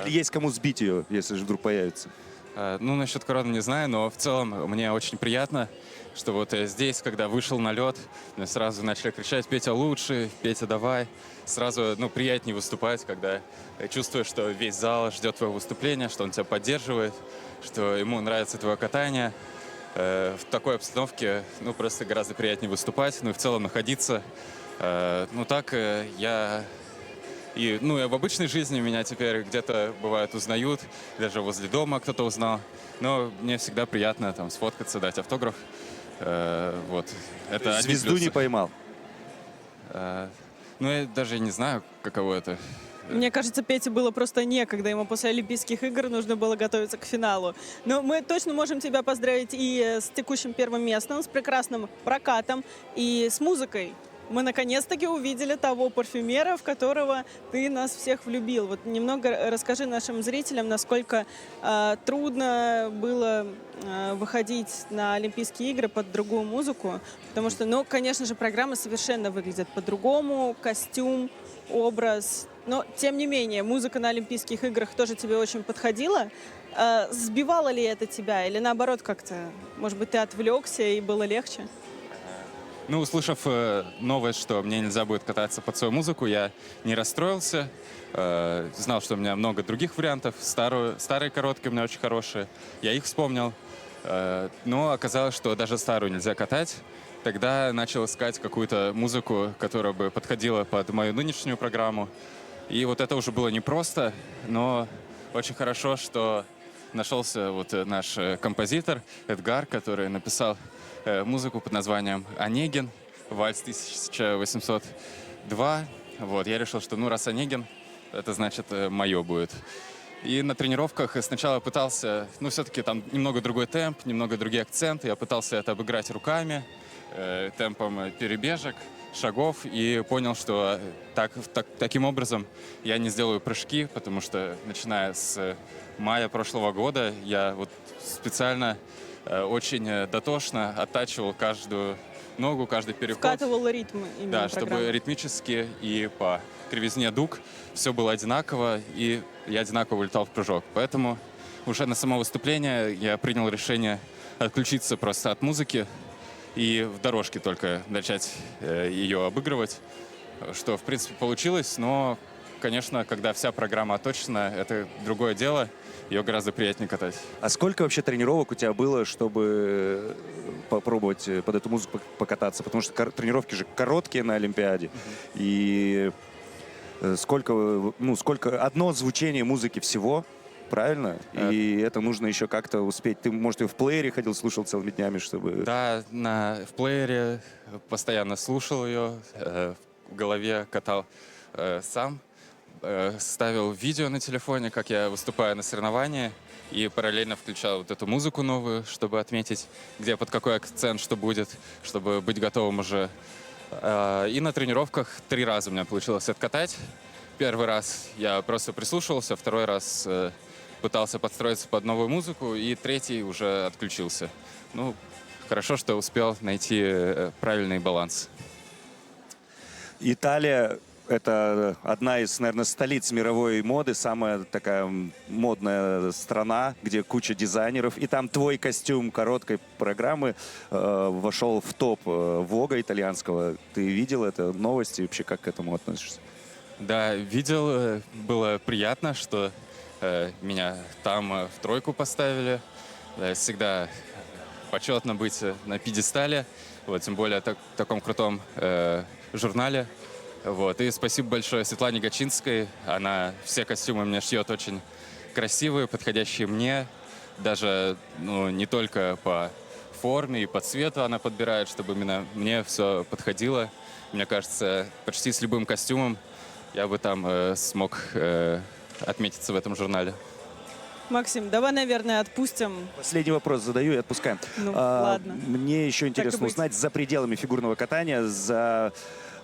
Или есть кому сбить ее, если же вдруг появится? Ну, насчет короны не знаю, но в целом мне очень приятно, что вот здесь, когда вышел на лед, мне сразу начали кричать: «Петя лучший, Петя давай». Сразу, ну, приятнее выступать, когда чувствуешь, что весь зал ждет твоего выступления, что он тебя поддерживает, что ему нравится твое катание. В такой обстановке, ну, просто гораздо приятнее выступать, ну и в целом находиться. Ну, так я... И, ну, и в обычной жизни меня теперь где-то, бывает, узнают, даже возле дома кто-то узнал. Но мне всегда приятно там сфоткаться, дать автограф. Вот. Это звезду не поймал? Ну, я даже не знаю, каково это. Мне кажется, Пете было просто некогда. Ему после Олимпийских игр нужно было готовиться к финалу. Но мы точно можем тебя поздравить и с текущим первым местом, с прекрасным прокатом и с музыкой. Мы наконец-таки увидели того парфюмера, в которого ты нас всех влюбил. Вот немного расскажи нашим зрителям, насколько трудно было выходить на Олимпийские игры под другую музыку. Потому что, ну, конечно же, программы совершенно выглядят по-другому. Костюм, образ. Но, тем не менее, музыка на Олимпийских играх тоже тебе очень подходила. Сбивало ли это тебя? Или наоборот как-то, может быть, ты отвлекся и было легче? Ну, услышав новость, что мне нельзя будет кататься под свою музыку, я не расстроился. Знал, что у меня много других вариантов. Старые короткие у меня очень хорошие. Я их вспомнил. Но оказалось, что даже старую нельзя катать. Тогда начал искать какую-то музыку, которая бы подходила под мою нынешнюю программу. И вот это уже было непросто, но очень хорошо, что нашелся вот наш композитор Эдгар, который написал музыку под названием «Онегин», вальс 1802. Вот, я решил, что раз Онегин, это значит мое будет. И на тренировках сначала пытался, все-таки там немного другой темп, немного другие акценты. Я пытался это обыграть руками, темпом перебежек, шагов, и понял, что таким образом я не сделаю прыжки, потому что, начиная с мая прошлого года, я вот специально очень дотошно оттачивал каждую ногу, каждый переход. Вкатывал ритм именно Да, программы. чтобы ритмически и по кривизне дуг все было одинаково, и я одинаково вылетал в прыжок. Поэтому уже на само выступление я принял решение отключиться просто от музыки и в дорожке только начать ее обыгрывать, что, в принципе, получилось, но, конечно, когда вся программа отточена, это другое дело, ее гораздо приятнее катать. А сколько вообще тренировок у тебя было, чтобы попробовать под эту музыку покататься? Потому что тренировки же короткие на Олимпиаде. И сколько одно звучание музыки всего, правильно? И это нужно еще как-то успеть. Ты, может, и в плеере ходил, слушал целыми днями, чтобы... Да, в плеере постоянно слушал ее, в голове катал сам. Ставил видео на телефоне, как я выступаю на соревновании, и параллельно включал вот эту музыку новую, чтобы отметить, где под какой акцент что будет, чтобы быть готовым уже. И на тренировках 3 раза у меня получилось откатать. Первый раз я просто прислушивался, второй раз пытался подстроиться под новую музыку, и третий уже отключился. Хорошо, что успел найти правильный баланс. Италия — это одна из, наверное, столиц мировой моды, самая такая модная страна, где куча дизайнеров. И там твой костюм короткой программы вошел в топ Вога итальянского. Ты видел это, новости, вообще как к этому относишься? Да, видел. Было приятно, что меня там в тройку поставили. Всегда почетно быть на пьедестале, тем более в таком крутом журнале. И спасибо большое Светлане Гачинской. Она все костюмы мне шьет очень красивые, подходящие мне. Даже не только по форме и по цвету она подбирает, чтобы именно мне все подходило. Мне кажется, почти с любым костюмом я бы там смог отметиться в этом журнале. Максим, давай, наверное, отпустим. Последний вопрос задаю и отпускаем. Ладно. Мне еще интересно узнать, за пределами фигурного катания,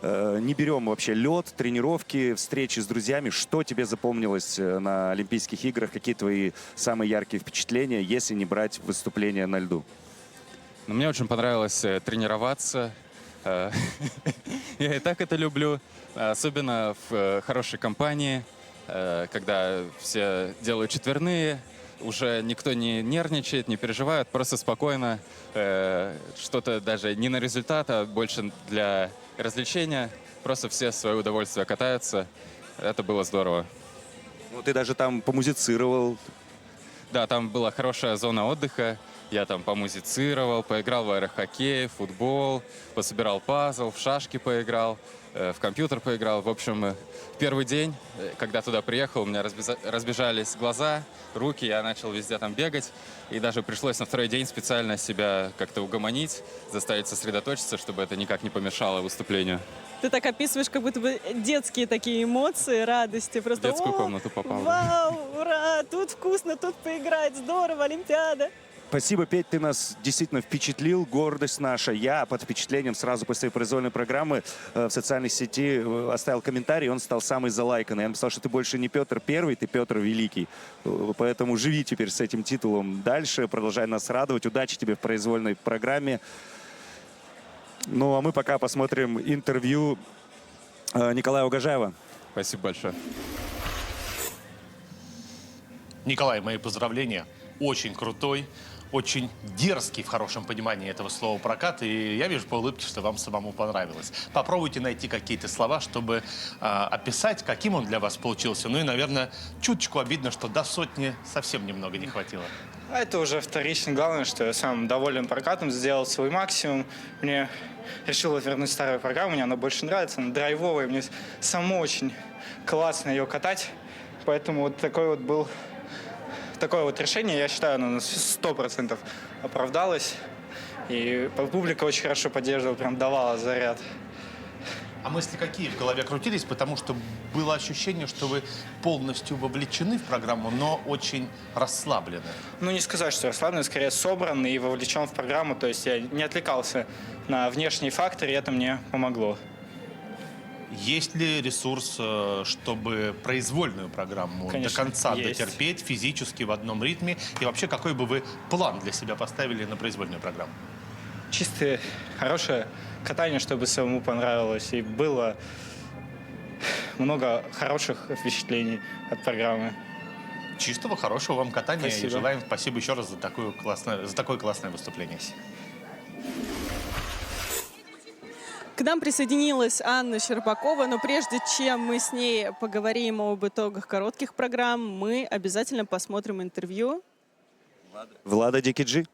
не берем вообще лед, тренировки, встречи с друзьями. Что тебе запомнилось на Олимпийских играх? Какие твои самые яркие впечатления, если не брать выступления на льду? Мне очень понравилось тренироваться. Я и так это люблю. Особенно в хорошей компании, когда все делают четверные. Уже никто не нервничает, не переживает. Просто спокойно. Что-то даже не на результат, а больше для развлечения. Просто все в свое удовольствие катаются. Это было здорово. Ты даже там помузицировал. Да, там была хорошая зона отдыха. Я там помузицировал, поиграл в аэрохоккей, в футбол, пособирал пазл, в шашки поиграл, в компьютер поиграл. В общем, первый день, когда туда приехал, у меня разбежались глаза, руки, я начал везде там бегать. И даже пришлось на второй день специально себя как-то угомонить, заставить сосредоточиться, чтобы это никак не помешало выступлению. Ты так описываешь, как будто бы детские такие эмоции, радости. Просто, в детскую комнату попал. Вау, ура, тут вкусно, тут поиграть, здорово, Олимпиада. Спасибо, Петь, ты нас действительно впечатлил, гордость наша. Я под впечатлением сразу после произвольной программы в социальной сети оставил комментарий, он стал самый залайканный. Я написал, что ты больше не Петр Первый, ты Петр Великий. Поэтому живи теперь с этим титулом дальше, продолжай нас радовать. Удачи тебе в произвольной программе. А мы пока посмотрим интервью Николая Угожаева. Спасибо большое. Николай, мои поздравления. Очень крутой, очень дерзкий в хорошем понимании этого слова прокат, и я вижу по улыбке, что вам самому понравилось. Попробуйте найти какие-то слова, чтобы описать, каким он для вас получился. Ну и, наверное, чуточку обидно, что до сотни совсем немного не хватило. А это уже вторично. Главное, что я сам доволен прокатом, сделал свой максимум. Мне решил вернуть старую программу, мне она больше нравится, она драйвовая, мне самому очень классно ее катать. Поэтому вот такое вот решение, я считаю, оно на 100% оправдалось. И публика очень хорошо поддерживала, прям давала заряд. А мысли какие в голове крутились? Потому что было ощущение, что вы полностью вовлечены в программу, но очень расслаблены. Ну, не сказать, что расслаблен, скорее собран и вовлечен в программу. То есть я не отвлекался на внешние факторы, и это мне помогло. Есть ли ресурс, чтобы произвольную программу Конечно, до конца есть. дотерпеть физически в одном ритме? И вообще, какой бы вы план для себя поставили на произвольную программу? Чистое, хорошее катание, чтобы самому понравилось. И было много хороших впечатлений от программы. Чистого, хорошего вам катания. Спасибо. И желаем спасибо еще раз за такое классное выступление. К нам присоединилась Анна Щербакова, но прежде чем мы с ней поговорим об итогах коротких программ, мы обязательно посмотрим интервью. Влада Дикиджи.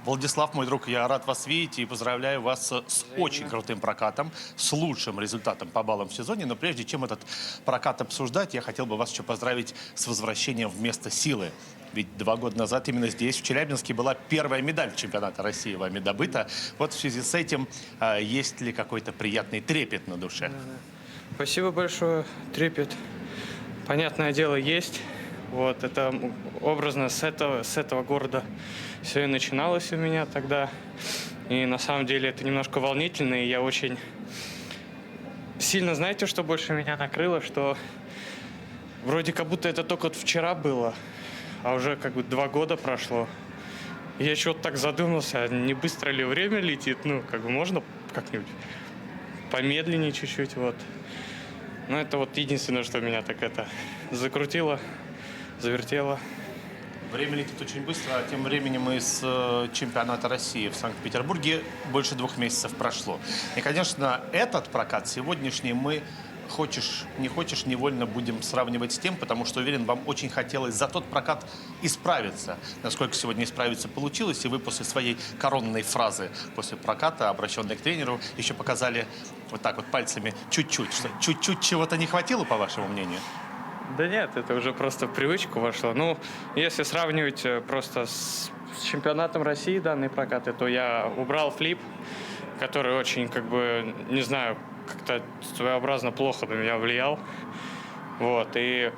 Владислав, мой друг, я рад вас видеть и поздравляю вас с очень крутым прокатом, с лучшим результатом по баллам в сезоне. Но прежде чем этот прокат обсуждать, я хотел бы вас еще поздравить с возвращением в место силы. Ведь 2 года назад именно здесь, в Челябинске, была первая медаль чемпионата России вами добыта. Вот в связи с этим есть ли какой-то приятный трепет на душе? Спасибо большое, трепет. Понятное дело, есть. Вот, это образно с этого города все и начиналось у меня тогда. И на самом деле это немножко волнительно, и я очень сильно, знаете, что больше меня накрыло, что вроде как будто это только вот вчера было, а уже как бы 2 года прошло. И я что-то так задумался, не быстро ли время летит, ну, как бы можно как-нибудь помедленнее чуть-чуть, вот. Но это вот единственное, что меня так это закрутило, завертело. Время летит очень быстро, а тем временем из чемпионата России в Санкт-Петербурге больше 2 месяцев прошло. И, конечно, этот прокат сегодняшний мы, хочешь не хочешь, невольно будем сравнивать с тем, потому что, уверен, вам очень хотелось за тот прокат исправиться. Насколько сегодня исправиться получилось, и вы после своей коронной фразы, после проката, обращенной к тренеру, еще показали вот так вот пальцами чуть-чуть. Что чуть-чуть чего-то не хватило, по вашему мнению? Да нет, это уже просто в привычку вошло. Ну, если сравнивать просто с чемпионатом России данные прокаты, то я убрал флип, который очень, как бы, не знаю, как-то своеобразно плохо на меня влиял. Вот, и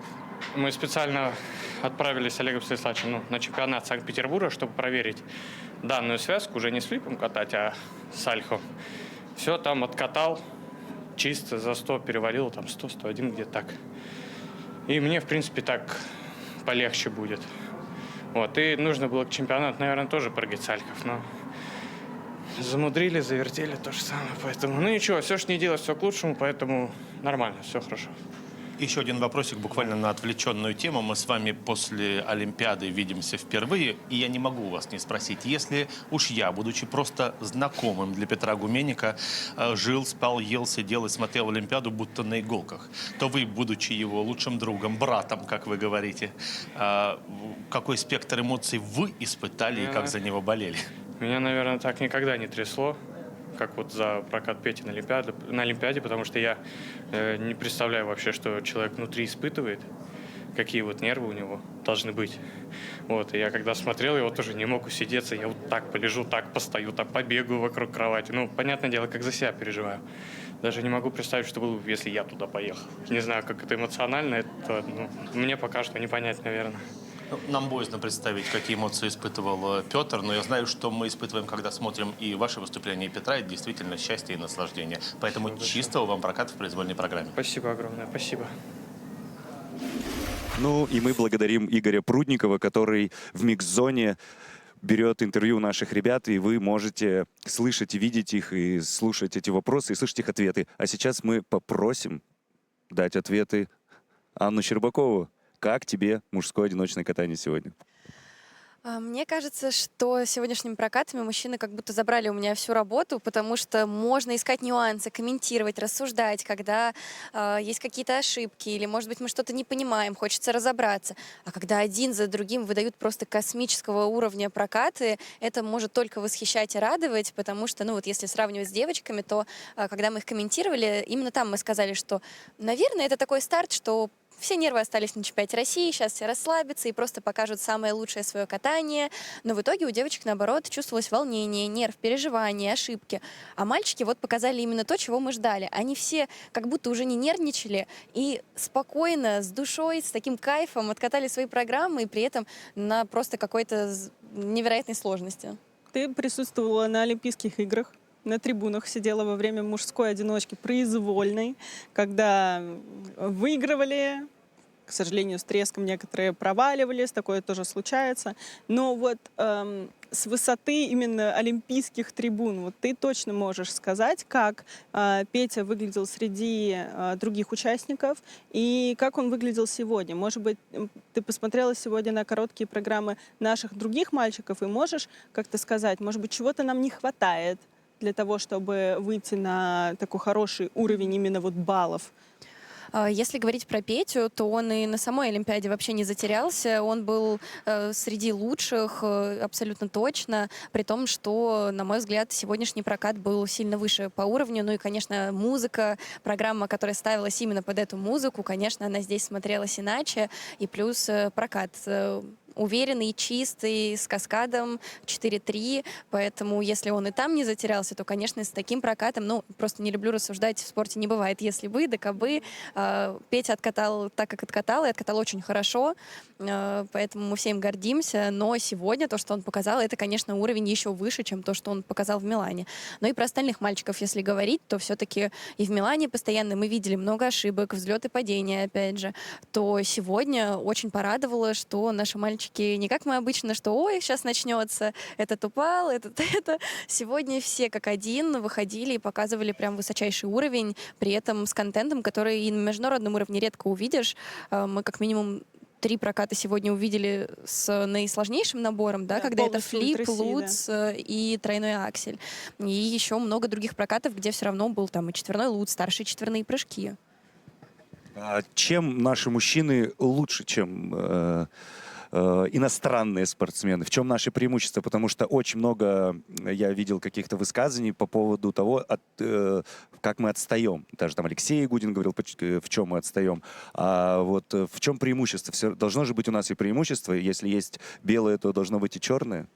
мы специально отправились с Олегом Станиславовичем на чемпионат Санкт-Петербурга, чтобы проверить данную связку, уже не с флипом катать, а с альхом. Все там откатал, чисто за 100 перевалил, там 100, 101, где-то так. И мне, в принципе, так полегче будет. Вот. И нужно было к чемпионату, наверное, тоже прыгать с альхов. Но замудрили, завертели то же самое. Поэтому, ну ничего, все, что не делать, все к лучшему, поэтому нормально, все хорошо. Еще один вопросик буквально на отвлеченную тему. Мы с вами после Олимпиады видимся впервые, и я не могу у вас не спросить. Если уж я, будучи просто знакомым для Петра Гуменника, жил, спал, ел, сидел и смотрел Олимпиаду будто на иголках, то вы, будучи его лучшим другом, братом, как вы говорите, какой спектр эмоций вы испытали и как за него болели? Меня, наверное, так никогда не трясло, как вот за прокат Пети на Олимпиаде, потому что я не представляю вообще, что человек внутри испытывает, какие вот нервы у него должны быть. Вот, и я когда смотрел, я вот тоже не мог усидеться, я вот так полежу, так постою, так побегаю вокруг кровати. Ну, понятное дело, как за себя переживаю. Даже не могу представить, что было бы, если я туда поехал. Не знаю, как это эмоционально, это мне пока что не понять, наверное. Нам боязно представить, какие эмоции испытывал Петр, но я знаю, что мы испытываем, когда смотрим и ваши выступления, и Петра, это действительно счастье и наслаждение. Поэтому спасибо, чистого вам проката в произвольной программе. Спасибо огромное, спасибо. Ну и мы благодарим Игоря Прудникова, который в микс-зоне берет интервью у наших ребят, и вы можете слышать и видеть их, и слушать эти вопросы, и слышать их ответы. А сейчас мы попросим дать ответы Анну Щербакову. Как тебе мужское одиночное катание сегодня? Мне кажется, что сегодняшними прокатами мужчины как будто забрали у меня всю работу, потому что можно искать нюансы, комментировать, рассуждать, когда есть какие-то ошибки, или, может быть, мы что-то не понимаем, хочется разобраться. А когда один за другим выдают просто космического уровня прокаты, это может только восхищать и радовать, потому что, ну вот если сравнивать с девочками, то когда мы их комментировали, именно там мы сказали, что, наверное, это такой старт, что все нервы остались на чемпионате России, сейчас все расслабятся и просто покажут самое лучшее свое катание. Но в итоге у девочек, наоборот, чувствовалось волнение, нерв, переживания, ошибки. А мальчики вот показали именно то, чего мы ждали. Они все как будто уже не нервничали и спокойно, с душой, с таким кайфом откатали свои программы, и при этом на просто какой-то невероятной сложности. Ты присутствовала на Олимпийских играх, на трибунах сидела во время мужской одиночки произвольной, когда выигрывали, к сожалению, с треском некоторые проваливались, такое тоже случается. Но вот с высоты именно олимпийских трибун, вот ты точно можешь сказать, как Петя выглядел среди других участников и как он выглядел сегодня. Может быть, ты посмотрела сегодня на короткие программы наших других мальчиков и можешь как-то сказать, может быть, чего-то нам не хватает для того, чтобы выйти на такой хороший уровень именно вот баллов? Если говорить про Петю, то он и на самой Олимпиаде вообще не затерялся. Он был среди лучших абсолютно точно, при том, что, на мой взгляд, сегодняшний прокат был сильно выше по уровню. Ну и, конечно, музыка, программа, которая ставилась именно под эту музыку, конечно, она здесь смотрелась иначе. И плюс прокат уверенный, чистый, с каскадом 4-3, поэтому если он и там не затерялся, то, конечно, с таким прокатом, ну, просто не люблю рассуждать, в спорте не бывает если бы, да кабы. Петя откатал так, как откатал, и откатал очень хорошо, поэтому мы всем гордимся, но сегодня то, что он показал, это, конечно, уровень еще выше, чем то, что он показал в Милане. Но и про остальных мальчиков, если говорить, то все-таки и в Милане постоянно мы видели много ошибок, взлеты, падения, опять же, то сегодня очень порадовало, что наши мальчики не как мы обычно, что ой, сейчас начнется, этот упал, этот это. Сегодня все как один выходили и показывали прям высочайший уровень, при этом с контентом, который и на международном уровне редко увидишь. Мы как минимум 3 проката сегодня увидели с наисложнейшим набором, да, когда это флип, лутс и тройной аксель. И еще много других прокатов, где все равно был там и четверной лутс, старшие четверные прыжки. Чем наши мужчины лучше, чем иностранные спортсмены? В чем наше преимущество? Потому что очень много я видел каких-то высказываний по поводу того, как мы отстаем. Даже там Алексей Гудин говорил, в чем мы отстаем. А вот в чем преимущество? Все, должно же быть у нас и преимущество. Если есть белое, то должно быть и черное.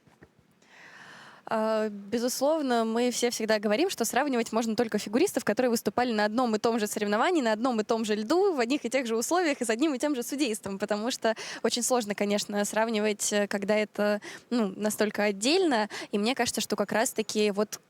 Безусловно, мы все всегда говорим, что сравнивать можно только фигуристов, которые выступали на одном и том же соревновании, на одном и том же льду, в одних и тех же условиях и с одним и тем же судейством, потому что очень сложно, конечно, сравнивать, когда это настолько отдельно, и мне кажется, что как раз-таки вот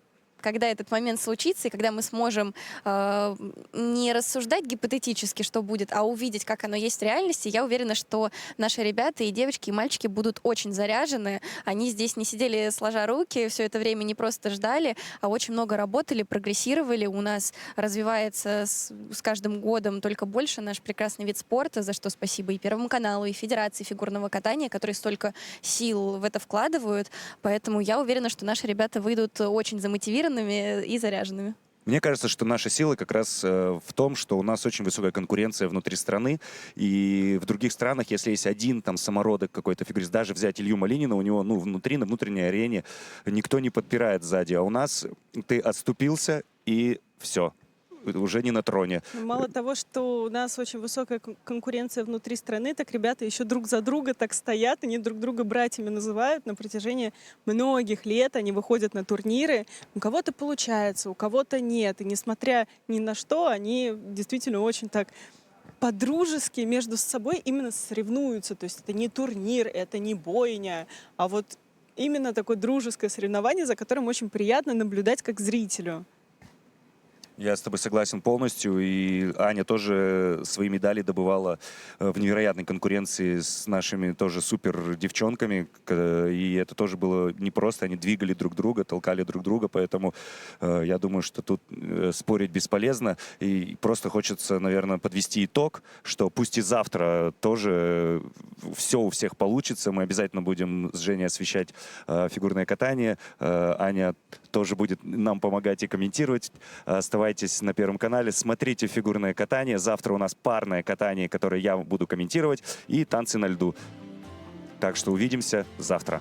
когда этот момент случится, и когда мы сможем не рассуждать гипотетически, что будет, а увидеть, как оно есть в реальности, я уверена, что наши ребята и девочки, и мальчики будут очень заряжены. Они здесь не сидели сложа руки, все это время не просто ждали, а очень много работали, прогрессировали. У нас развивается с каждым годом только больше наш прекрасный вид спорта, за что спасибо и Первому каналу, и Федерации фигурного катания, которые столько сил в это вкладывают. Поэтому я уверена, что наши ребята выйдут очень замотивированными и заряженными. Мне кажется, что наша сила как раз в том, что у нас очень высокая конкуренция внутри страны, и в других странах, если есть один там самородок какой-то фигурист, даже взять Илью Малинина, у него внутри, на внутренней арене никто не подпирает сзади, а у нас ты отступился и все. Уже не на троне. Мало того, что у нас очень высокая конкуренция внутри страны, так ребята еще друг за друга так стоят, они друг друга братьями называют на протяжении многих лет, они выходят на турниры, у кого-то получается, у кого-то нет, и несмотря ни на что, они действительно очень так по-дружески между собой именно соревнуются, то есть это не турнир, это не бойня, а вот именно такое дружеское соревнование, за которым очень приятно наблюдать как зрителю. Я с тобой согласен полностью. И Аня тоже свои медали добывала в невероятной конкуренции с нашими тоже супер девчонками. И это тоже было непросто. Они двигали друг друга, толкали друг друга. Поэтому я думаю, что тут спорить бесполезно. И просто хочется, наверное, подвести итог, что пусть и завтра тоже все у всех получится. Мы обязательно будем с Женей освещать фигурное катание. Аня тоже будет нам помогать и комментировать. Оставайтесь на Первом канале, смотрите фигурное катание. Завтра у нас парное катание, которое я буду комментировать, и танцы на льду. Так что увидимся завтра.